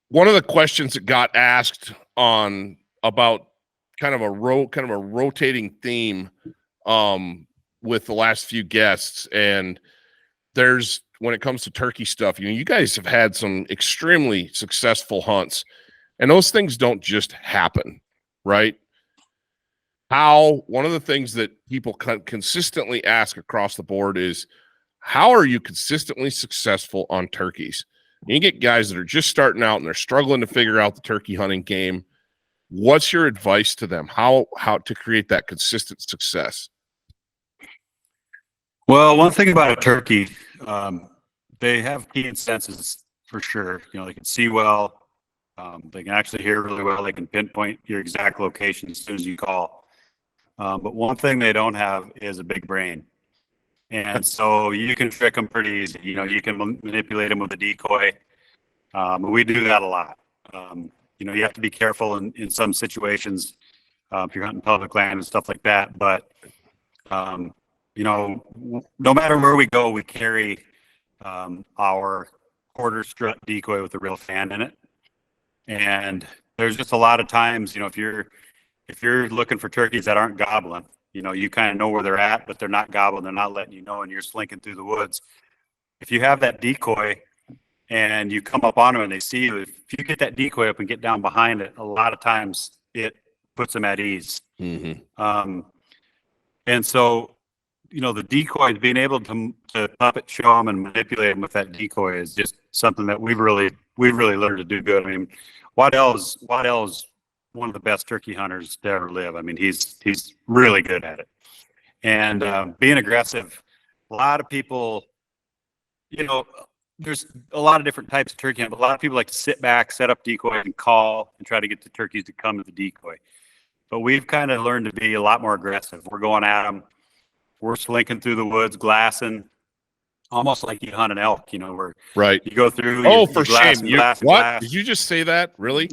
one of the questions that got asked on about kind of a rotating theme with the last few guests, and when it comes to turkey stuff, you guys have had some extremely successful hunts, and those things don't just happen, right? One of the things that people consistently ask across the board is, how are you consistently successful on turkeys? And you get guys that are just starting out and they're struggling to figure out the turkey hunting game. What's your advice to them? How to create that consistent success? Well, one thing about a turkey, they have keen senses for sure. They can see well. They can actually hear really well. They can pinpoint your exact location as soon as you call. But one thing they don't have is a big brain. And so you can trick them pretty easy. You can manipulate them with a decoy. We do that a lot. You have to be careful in some situations if you're hunting public land and stuff like that. But, no matter where we go, we carry our quarter strut decoy with a real fan in it. And there's just a lot of times, if you're looking for turkeys that aren't gobbling, You kind of know where they're at, but they're not gobbling. They're not letting you know, and you're slinking through the woods. If you have that decoy and you come up on them and they see you, if you get that decoy up and get down behind it, a lot of times it puts them at ease. Mm-hmm. And so, the decoys, being able to puppet show them and manipulate them with that decoy is just something that we've really learned to do good. I mean, Waddell's one of the best turkey hunters to ever live. I mean, he's really good at it. And being aggressive, a lot of people, there's a lot of different types of turkey hunt, but a lot of people like to sit back, set up decoys, and call and try to get the turkeys to come to the decoy. But we've kind of learned to be a lot more aggressive. We're going at them. We're slinking through the woods, glassing, almost like you hunt an elk, where right. you go through. Oh, for shame. What? Glass. Did you just say that? Really?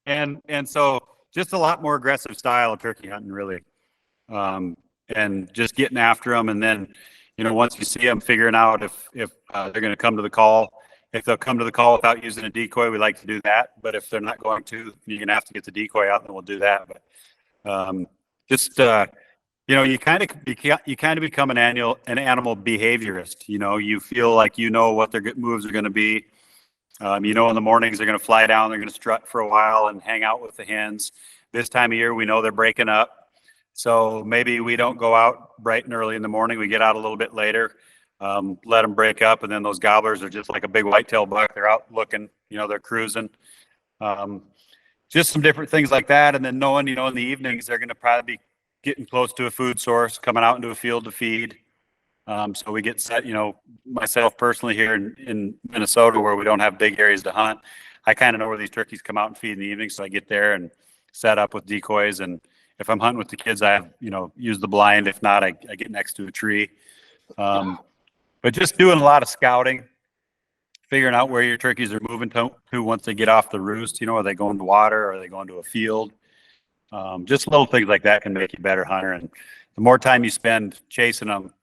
And so just a lot more aggressive style of turkey hunting, really. And just getting after them. And then, once you see them, figuring out if they're going to come to the call. If they'll come to the call without using a decoy, we like to do that. But if they're not going to, you're going to have to get the decoy out, and we'll do that. But you kind of become an animal behaviorist. You feel like what their moves are going to be. In the mornings they're going to fly down, they're going to strut for a while and hang out with the hens. This time of year, we know they're breaking up, so maybe we don't go out bright and early in the morning. We get out a little bit later, let them break up, and then those gobblers are just like a big whitetail buck. They're out looking, they're cruising. Just some different things like that, and then knowing, in the evenings they're going to probably be getting close to a food source, coming out into a field to feed. So we get set, myself personally here in Minnesota, where we don't have big areas to hunt. I kind of know where these turkeys come out and feed in the evening. So I get there and set up with decoys. And if I'm hunting with the kids, I have, use the blind. If not, I get next to a tree. But just doing a lot of scouting, figuring out where your turkeys are moving to once they get off the roost. Are they going to water? Are they going to a field? Just little things like that can make you a better hunter. And the more time you spend chasing them,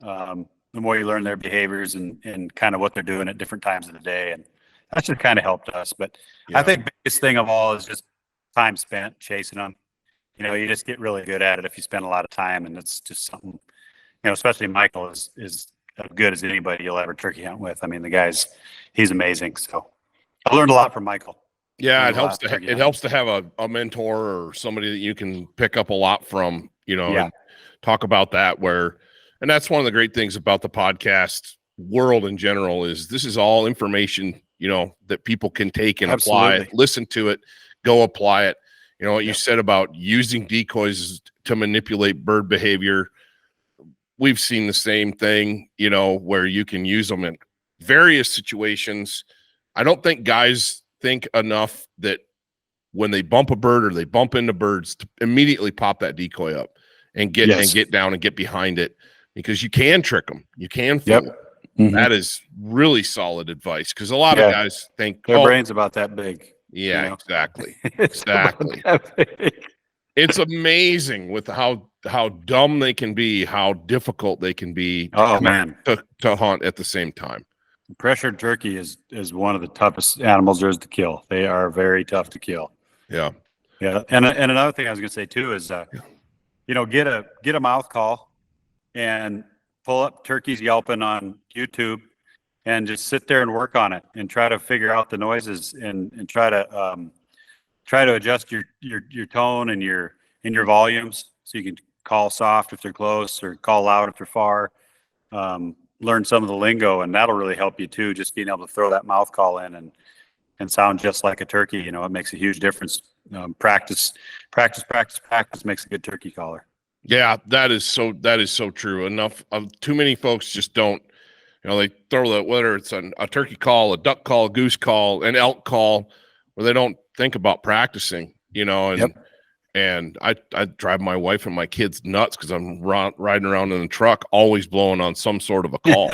the more you learn their behaviors and kind of what they're doing at different times of the day. And that's just kind of helped us. But yeah. I think the biggest thing of all is just time spent chasing them. You just get really good at it if you spend a lot of time. And it's just something, especially Michael is as good as anybody you'll ever turkey hunt with. I mean, he's amazing. So I learned a lot from Michael. Yeah, it helps to have a mentor or somebody that you can pick up a lot from, and talk about that and that's one of the great things about the podcast world in general is this is all information, that people can take and apply it, listen to it, go apply it. What you said about using decoys to manipulate bird behavior. We've seen the same thing, where you can use them in various situations. I don't think guys think enough that when they bump a bird or they bump into birds to immediately pop that decoy up and get down and get behind it, because you can trick them. You can fool them. Mm-hmm. That is really solid advice, because a lot of guys think their brain's about that big. Yeah, exactly. Exactly. It's amazing with how dumb they can be, how difficult they can be to hunt at the same time. Pressured turkey is one of the toughest animals there is to kill. They are very tough to kill. Yeah. Yeah. And another thing I was going to say too is, get a mouth call and pull up turkeys yelping on YouTube and just sit there and work on it and try to figure out the noises and try to adjust your tone and your volumes so you can call soft if they're close or call loud if they're far. Learn some of the lingo, and that'll really help you too, just being able to throw that mouth call in and sound just like a turkey. It makes a huge difference. Practice makes a good turkey caller. Yeah, that is so true. Enough of too many folks just don't, they throw whether it's a turkey call, a duck call, a goose call, an elk call, where they don't think about practicing, and I drive my wife and my kids nuts because I'm riding around in the truck, always blowing on some sort of a call,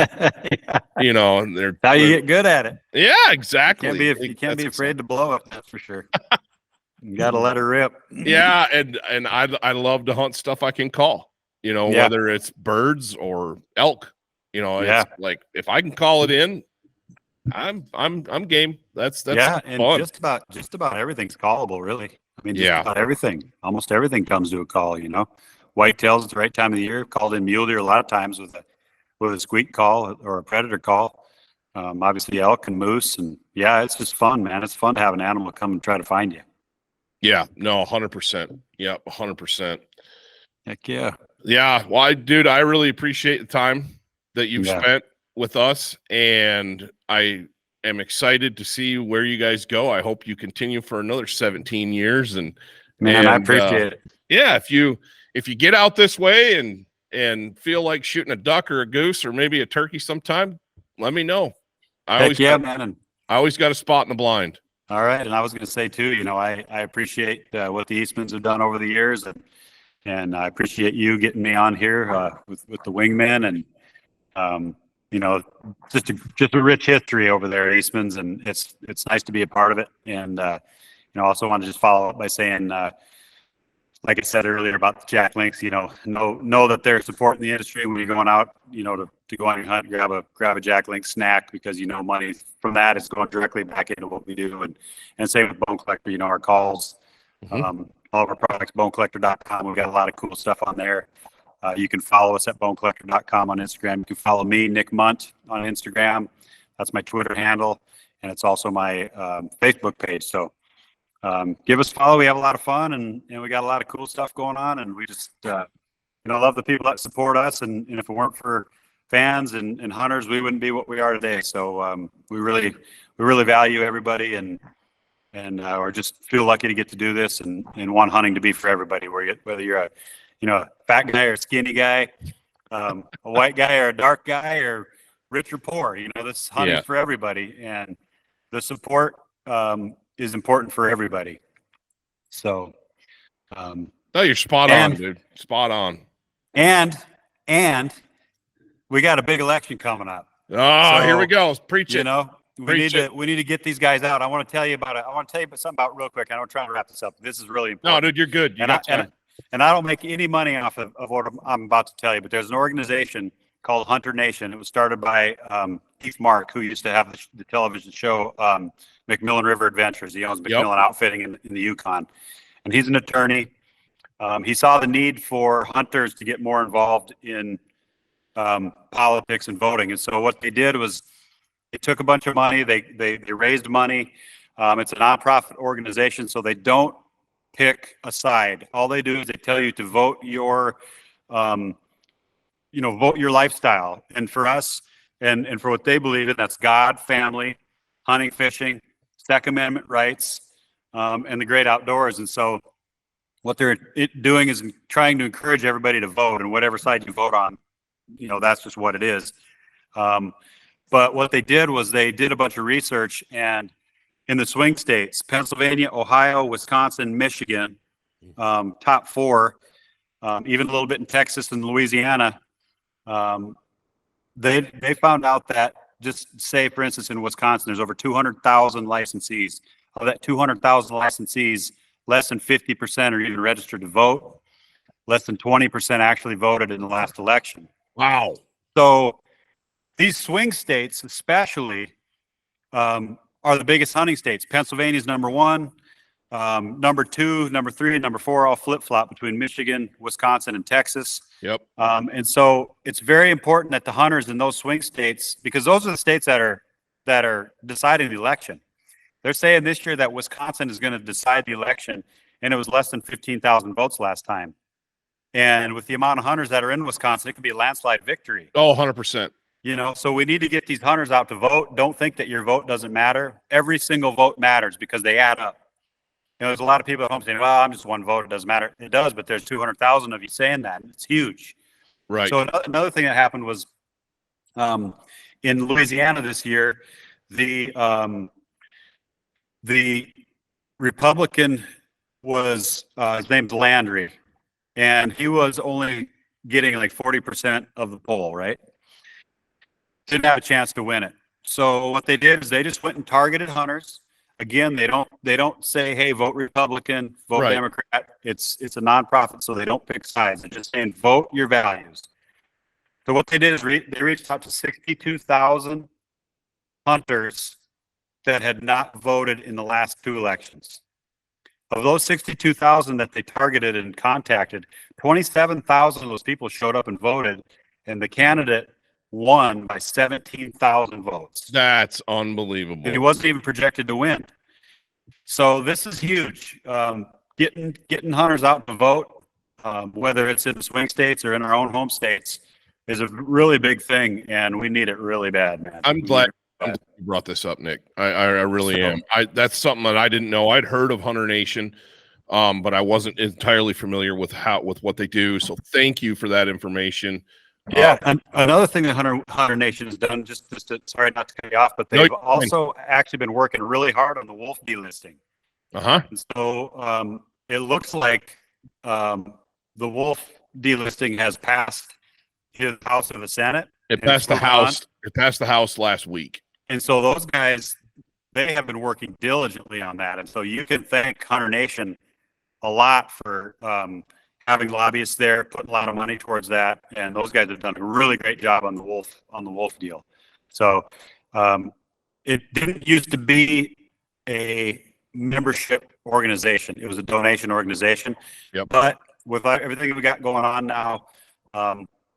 and they're how you get good at it. Yeah, exactly. You can't be afraid to blow it. That's for sure. You got to let her rip. Yeah. And I love to hunt stuff I can call, whether it's birds or elk, it's like, if I can call it in, I'm game. That's and fun. just about everything's callable, really. I mean, just about everything, almost everything comes to a call, you know. Whitetails at the right time of the year, called in mule deer a lot of times with a squeak call or a predator call. Obviously elk and moose, and yeah, it's just fun, man. It's fun to have an animal come and try to find you. Yeah, no, 100%. Yeah, 100%. Heck yeah. Yeah, well, I really appreciate the time that you've spent with us, and I am excited to see where you guys go. I hope you continue for another 17 years, and I appreciate it. Yeah, if you get out this way and feel like shooting a duck or a goose or maybe a turkey sometime, let me know. I always got a spot in the blind. All right, and I was going to say too, you know, I appreciate what the Eastmans have done over the years, and I appreciate you getting me on here with the Wingmen, and you know, just a rich history over there at Eastmans, and it's nice to be a part of it. And you know, also want to just follow up by saying, like I said earlier about the Jack Links, you know that they're supporting the industry when you're going out, you know, to go on your hunt, grab a Jack Link snack, because, you know, money from that is going directly back into what we do. And same with Bone Collector, you know, our calls, all of our products, bonecollector.com. We've got a lot of cool stuff on there. You can follow us at bonecollector.com on Instagram. You can follow me, Nick Mundt, on Instagram. That's my Twitter handle, and it's also my Facebook page. So give us a follow. We have a lot of fun, and we got a lot of cool stuff going on, and we just love the people that support us, and if it weren't for fans and hunters, we wouldn't be what we are today. So we really value everybody, and we just feel lucky to get to do this, and want hunting to be for everybody, whether you're a fat guy or a skinny guy, a white guy or a dark guy, or rich or poor. You know, this hunting is for everybody, and the support is important for everybody. So, no, you're spot on, dude. Spot on. And we got a big election coming up. Oh, so, here we go. Preach it. You know, we need to get these guys out. I want to tell you about it. I want to tell you something about real quick. I don't try to wrap this up. This is really important. No, dude, you're good. And I don't make any money off of what I'm about to tell you, but there's an organization called Hunter Nation. It was started by Keith Mark, who used to have the television show McMillan River Adventures. He owns McMillan Outfitting in the Yukon, and he's an attorney. He saw the need for hunters to get more involved in politics and voting, and so what they did was they took a bunch of money. They raised money. It's a nonprofit organization, so they don't pick a side. All they do is they tell you to vote your vote your lifestyle. And for us, and for what they believe in, that's God, family, hunting, fishing, Second Amendment rights, and the great outdoors. And so what they're doing is trying to encourage everybody to vote, and whatever side you vote on, that's just what it is. But what they did was they did a bunch of research, and in the swing states, Pennsylvania, Ohio, Wisconsin, Michigan, top four, even a little bit in Texas and Louisiana, they found out that, just say, for instance, in Wisconsin, there's over 200,000 licensees. Of that 200,000 licensees, less than 50% are even registered to vote. Less than 20% actually voted in the last election. Wow. So these swing states especially are the biggest hunting states. Pennsylvania's number one. Number two, number three, and number four all flip-flop between Michigan, Wisconsin, and Texas. Yep. And so it's very important that the hunters in those swing states, because those are the states that are deciding the election. They're saying this year that Wisconsin is going to decide the election, and it was less than 15,000 votes last time. And with the amount of hunters that are in Wisconsin, it could be a landslide victory. Oh, 100%. So we need to get these hunters out to vote. Don't think that your vote doesn't matter. Every single vote matters because they add up. There's a lot of people at home saying, well, I'm just one vote, it doesn't matter. It does, but there's 200,000 of you saying that. It's huge. Right. So another thing that happened was in Louisiana this year, the Republican was, his name's Landry, and he was only getting like 40% of the poll, right? Didn't have a chance to win it. So what they did is they just went and targeted hunters. Again, they don't say, hey, vote Republican, vote Democrat. It's a nonprofit, so they don't pick sides. They're just saying, vote your values. So what they did is they reached out to 62,000 hunters that had not voted in the last two elections. of those 62,000 that they targeted and contacted, 27,000 of those people showed up and voted, and the candidate won by 17,000 votes. That's unbelievable. And he wasn't even projected to win. So this is huge. Getting hunters out to vote, whether it's in the swing states or in our own home states, is a really big thing, and we need it really bad, man. I'm glad you brought this up, Nick. I really am. That's something that I didn't know. I'd heard of Hunter Nation, but I wasn't entirely familiar with what they do. So thank you for that information. Yeah, and another thing that Hunter Nation has done, sorry not to cut you off, but they've also actually been working really hard on the wolf delisting. And so it looks like the wolf delisting has passed his House of the Senate. It passed the House. It passed the House last week. And so those guys, they have been working diligently on that. And so you can thank Hunter Nation a lot for having lobbyists there, putting a lot of money towards that. And those guys have done a really great job on the wolf deal. So it didn't used to be a membership organization. It was a donation organization. Yep. But with everything we got going on now,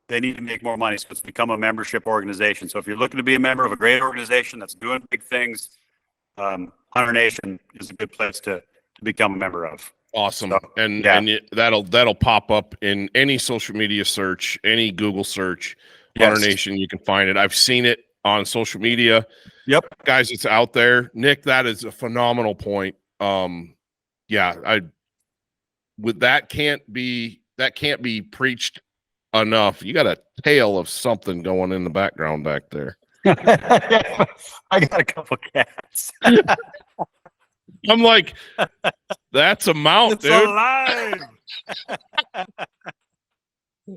they need to make more money. So it's become a membership organization. So if you're looking to be a member of a great organization that's doing big things, Hunter Nation is a good place to become a member of. Awesome. So, and that'll pop up in any social media search, any Google search. Yes. Hunter Nation, you can find it. I've seen it on social media. Yep. Guys, it's out there. Nick, that is a phenomenal point. That can't be preached enough. You got a tail of something going in the background back there. I got a couple cats. I'm like, that's a mount, it's dude. Alive.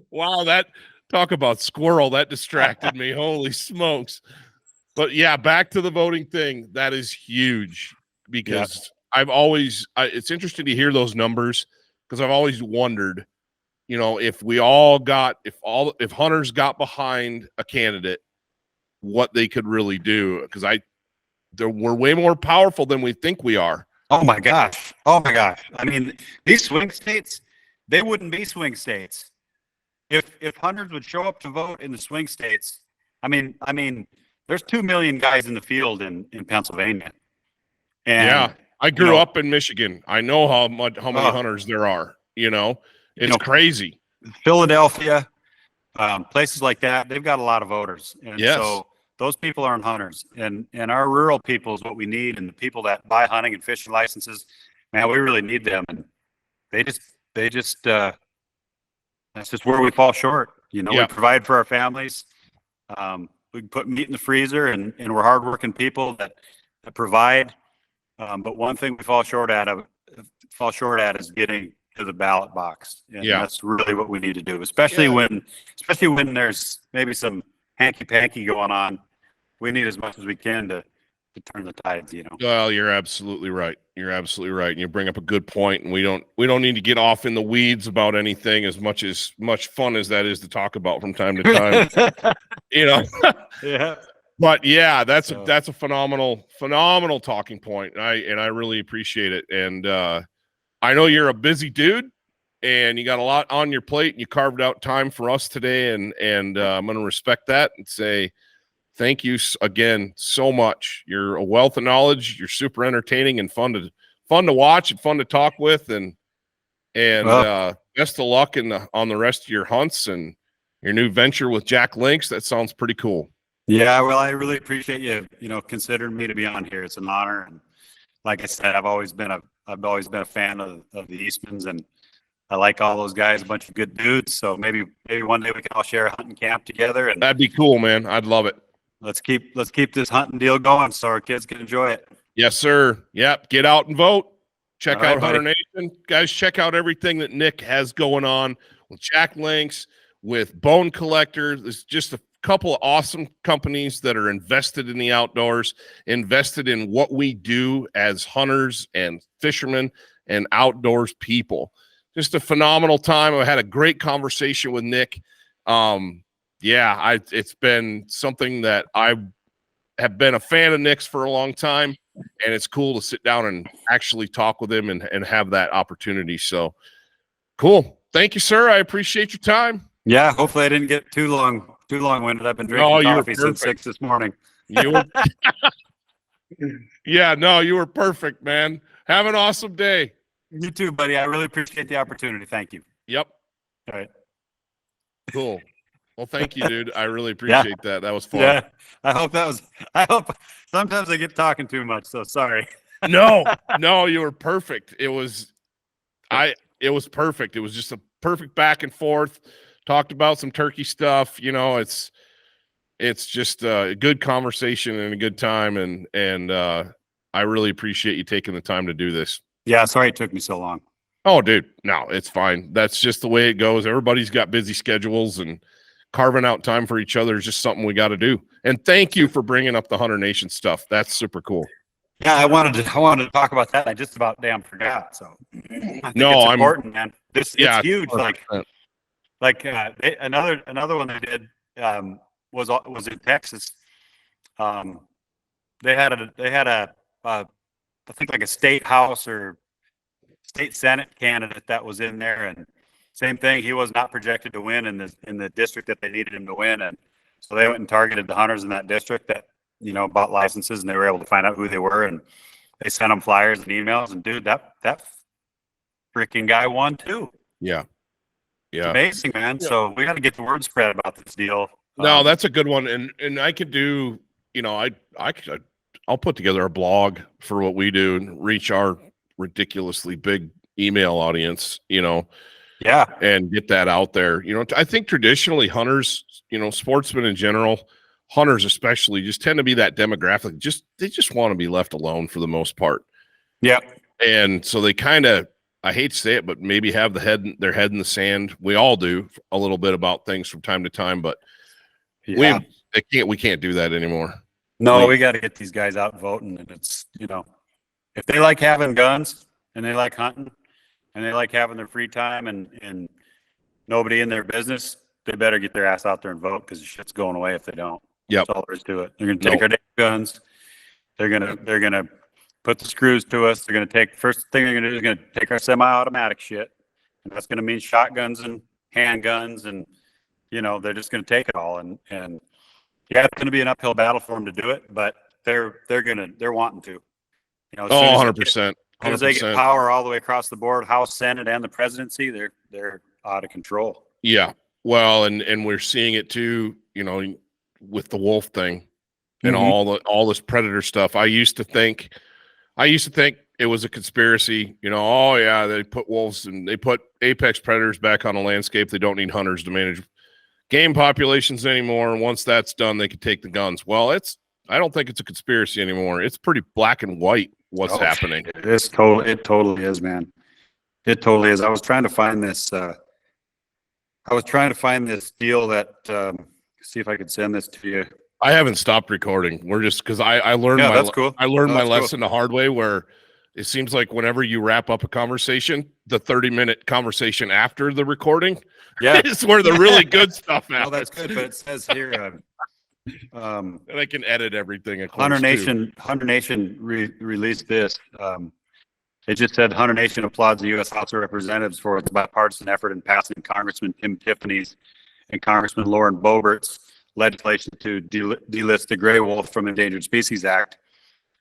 Wow, talk about squirrel. That distracted me. Holy smokes. But yeah, back to the voting thing. That is huge because it's interesting to hear those numbers because I've always wondered, if hunters got behind a candidate, what they could really do. Because we're way more powerful than we think we are. Oh my gosh. I mean, these swing states, they wouldn't be swing states if hunters would show up to vote in the swing states. I mean, there's 2 million guys in the field in Pennsylvania. And, yeah, I grew up in Michigan. I know how many hunters there are. It's crazy. Philadelphia, places like that, they've got a lot of voters. And yes. So those people aren't hunters. And our rural people is what we need. And the people that buy hunting and fishing licenses, man, we really need them. And they just that's just where we fall short. We provide for our families. We can put meat in the freezer and we're hardworking people that provide. But one thing we fall short at is getting to the ballot box. And that's really what we need to do, especially when there's maybe some hanky-panky going on. We need as much as we can to turn the tides, Well, you're absolutely right. And you bring up a good point, and we don't need to get off in the weeds about anything as much fun as that is to talk about from time to time. Yeah. But yeah, that's a phenomenal talking point. And I really appreciate it. And I know you're a busy dude and you got a lot on your plate and you carved out time for us today. And I'm going to respect that and say, thank you again so much. You're a wealth of knowledge. You're super entertaining and fun to watch and fun to talk with. And best of luck on the rest of your hunts and your new venture with Jack Lynx. That sounds pretty cool. Yeah, well, I really appreciate you, considering me to be on here. It's an honor. And like I said, I've always been a fan of the Eastmans, and I like all those guys, a bunch of good dudes. So maybe one day we can all share a hunting camp together. And that'd be cool, man. I'd love it. Let's keep this hunting deal going so our kids can enjoy it. Yes, sir. Yep. Get out and vote. Check all out right, Hunter buddy. Nation. Guys, check out everything that Nick has going on with Jack Lynx, with Bone Collector. There's just a couple of awesome companies that are invested in the outdoors, invested in what we do as hunters and fishermen and outdoors people. Just a phenomenal time. I had a great conversation with Nick. It's been something that I have been a fan of Nick's for a long time. and it's cool to sit down and actually talk with him and have that opportunity. So cool. Thank you, sir. I appreciate your time. Yeah, hopefully I didn't get too long-winded. I've been drinking coffee since 6 this morning. You were, yeah, no, you were perfect, man. Have an awesome day. You too, buddy. I really appreciate the opportunity. Thank you. Yep. All right. Cool. Well, thank you, dude. I really appreciate that. That was fun. Yeah. I hope sometimes I get talking too much, so sorry. No, you were perfect. It was perfect. It was just a perfect back and forth. Talked about some turkey stuff. You know, it's just a good conversation and a good time. And I really appreciate you taking the time to do this. Yeah. Sorry it took me so long. Oh, dude, no, it's fine. That's just the way it goes. Everybody's got busy schedules, and carving out time for each other is just something we got to do. And thank you for bringing up the Hunter Nation stuff. That's super cool. Yeah, I wanted to talk about that. I just about damn forgot. So I think it's important, man. It's huge. 100%. Another one they did was in Texas. They had a I think like a state house or state Senate candidate that was in there, and same thing. He was not projected to win in the district that they needed him to win, and so they went and targeted the hunters in that district that bought licenses, and they were able to find out who they were, and they sent them flyers and emails. And dude, that freaking guy won too. Yeah. It's amazing, man. Yeah. So we got to get the word spread about this deal. No, that's a good one, and I could do. I'll put together a blog for what we do and reach our ridiculously big email audience, yeah, and get that out there. I think traditionally hunters, sportsmen in general, hunters especially, just tend to be that demographic. They just want to be left alone for the most part. Yeah. And so they kind of, I hate to say it, but maybe have their head in the sand. We all do a little bit about things from time to time, but we can't do that anymore. No, we got to get these guys out voting. And it's, if they like having guns and they like hunting and they like having their free time and nobody in their business, they better get their ass out there and vote, because the shit's going away if they don't. Yep. That's all there is to it. They're going to take our guns. They're going to put the screws to us. They're going to first thing they're going to do is going to take our semi-automatic shit. And that's going to mean shotguns and handguns. And, they're just going to take it all. And yeah, it's going to be an uphill battle for them to do it, but they're wanting to. 100%. As they get power all the way across the board, House, Senate, and the presidency, they're out of control. Yeah. Well, and we're seeing it too, with the wolf thing and all this predator stuff. I used to think it was a conspiracy, oh yeah, they put wolves and they put apex predators back on the landscape. They don't need hunters to manage game populations anymore. And once that's done, they can take the guns. Well, I don't think it's a conspiracy anymore. It's pretty black and white what's happening. It totally is, man. It totally is. I was trying to find this deal that, see if I could send this to you. I haven't stopped recording. We're just, because I learned my lesson the hard way, where it seems like whenever you wrap up a conversation, the 30-minute conversation after the recording is where the really good stuff happens. Oh, that's good. But it says here, and I can edit everything. Hunter Nation released this. It just said Hunter Nation applauds the U.S. House of Representatives for its bipartisan effort in passing Congressman Tim Tiffany's and Congressman Lauren Boebert's legislation to delist the gray wolf from Endangered Species Act.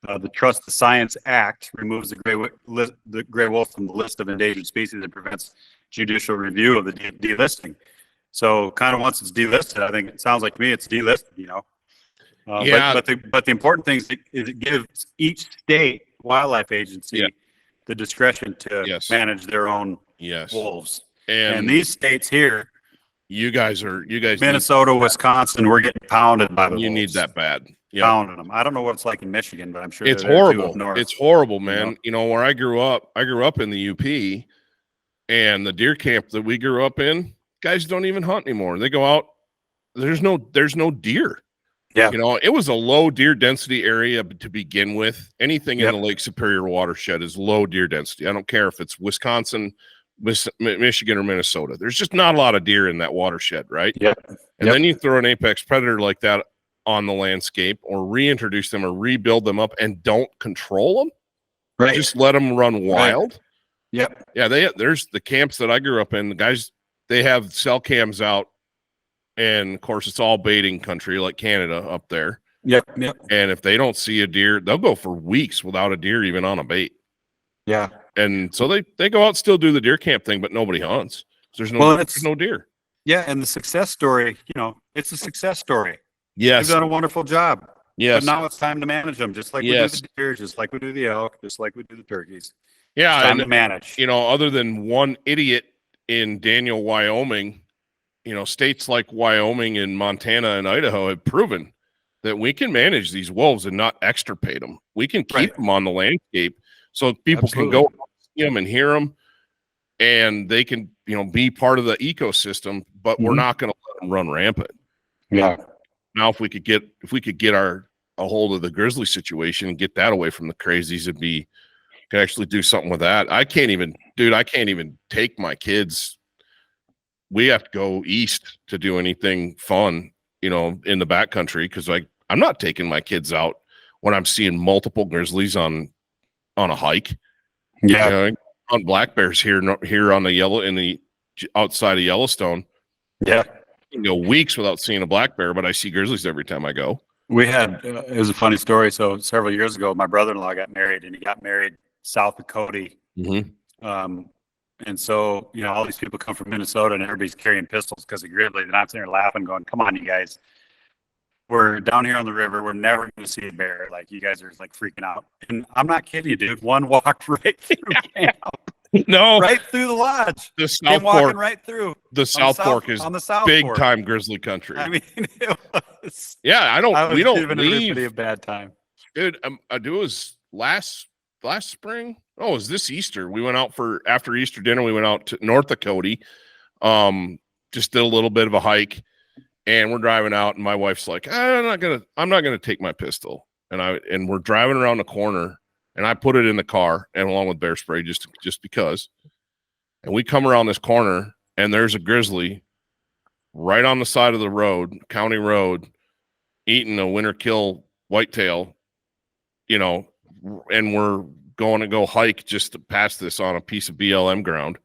The Trust the Science Act removes the gray wolf from the list of endangered species and prevents judicial review of the delisting. So, kind of once it's delisted, I think it sounds like to me it's delisted. But the important thing is it gives each state wildlife agency the discretion to manage their own wolves. And these states here, you guys Minnesota, Wisconsin, we're getting pounded by the wolves. You need that bad. Pounding them. I don't know what it's like in Michigan, but I'm sure it's horrible. It's horrible, man. Where I grew up in the UP, and the deer camp that we grew up in, guys don't even hunt anymore. They go out. There's no deer. Yeah. It was a low deer density area to begin with. Anything in the Lake Superior watershed is low deer density. I don't care if it's Wisconsin, Michigan, or Minnesota. There's just not a lot of deer in that watershed, right? Yeah. And then you throw an apex predator like that on the landscape or reintroduce them or rebuild them up and don't control them. Right. Just let them run wild. Right. Yep. Yeah. There's the camps that I grew up in. The guys, they have cell cams out, and of course it's all baiting country like Canada up there. Yep. Yep. And if they don't see a deer, they'll go for weeks without a deer even on a bait. Yeah. And so they go out and still do the deer camp thing, but nobody hunts. So there's no deer. Yeah, and the success story, it's a success story. Yes. They've done a wonderful job. Yes. But now it's time to manage them, just like we do the deer, just like we do the elk, just like we do the turkeys. Yeah. It's time to manage. Other than one idiot in Daniel, Wyoming, states like Wyoming and Montana and Idaho have proven that we can manage these wolves and not extirpate them. We can keep them on the landscape so people can go see them and hear them, and they can, be part of the ecosystem, but we're not going to let them run rampant. Yeah. Now, if we could get a hold of the grizzly situation and get that away from the crazies, could actually do something with that. I can't even take my kids. We have to go east to do anything fun, in the backcountry, because I'm not taking my kids out when I'm seeing multiple grizzlies on a hike. Yeah. On black bears here on the outside of Yellowstone. Yeah. You can go weeks without seeing a black bear, but I see grizzlies every time I go. We had, it was a funny story. So several years ago, my brother-in-law got married, and he got married south of Cody. Mm-hmm. And so, all these people come from Minnesota, and everybody's carrying pistols because of grizzly. And I'm sitting there laughing, going, come on, you guys. We're down here on the river. We're never going to see a bear. Like, you guys are like freaking out. And I'm not kidding you, dude. One walked right through camp. No. Right through the lodge. The South Fork. Right through. The South Fork is big time grizzly country. I mean, it was. Yeah, we don't leave. Everybody a bad time. Dude, it was last spring. Oh, it was this Easter. We went out after Easter dinner. We went out to north of Cody. Just did a little bit of a hike, and we're driving out, and my wife's like, I'm not gonna take my pistol. And we're driving around the corner, and I put it in the car and along with bear spray just because. And we come around this corner, and there's a grizzly right on the side of the road, county road, eating a winter kill whitetail, and we're going to go hike just to pass this on a piece of BLM ground.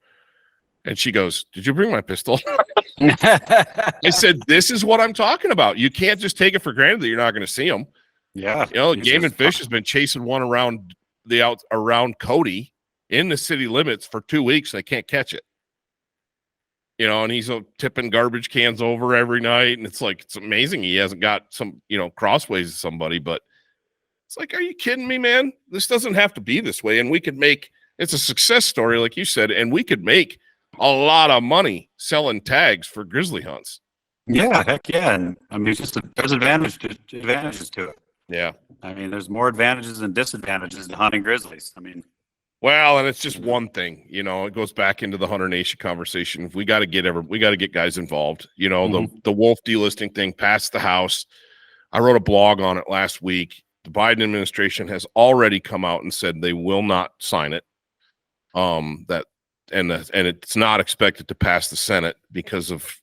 And she goes, "Did you bring my pistol?" I said, "This is what I'm talking about. You can't just take it for granted that you're not going to see them." Yeah. Game and Fish has been chasing one around Cody in the city limits for 2 weeks. They can't catch it. And he's tipping garbage cans over every night. And it's like, it's amazing he hasn't got some, crossways to somebody, but it's like, are you kidding me, man? This doesn't have to be this way. And we could it's a success story, like you said, and we could make a lot of money selling tags for grizzly hunts. Yeah, heck yeah. And I mean, there's advantages to it. Yeah. I mean, there's more advantages than disadvantages to hunting grizzlies. I mean, well, and it's just one thing, it goes back into the Hunter Nation conversation. We got to get guys involved. The wolf delisting thing passed the House. I wrote a blog on it last week. The Biden administration has already come out and said they will not sign it. And it's not expected to pass the Senate because of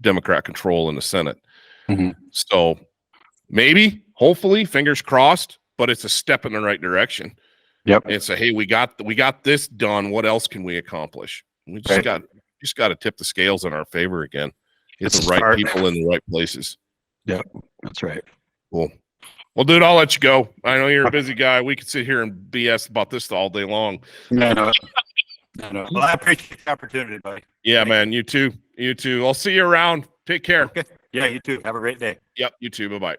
Democrat control in the Senate. Mm-hmm. So maybe, hopefully, fingers crossed, but it's a step in the right direction. Yep. And say, hey, we got this done. What else can we accomplish? We just got to tip the scales in our favor again. Get the right people in the right places. Yep, that's right. Cool. Well, dude, I'll let you go. I know you're a busy guy. We could sit here and BS about this all day long. Yeah, no. Well, I appreciate the opportunity, buddy. Yeah, man. You too. I'll see you around. Take care. Okay. Yeah, you too. Have a great day. Yep, you too. Bye-bye.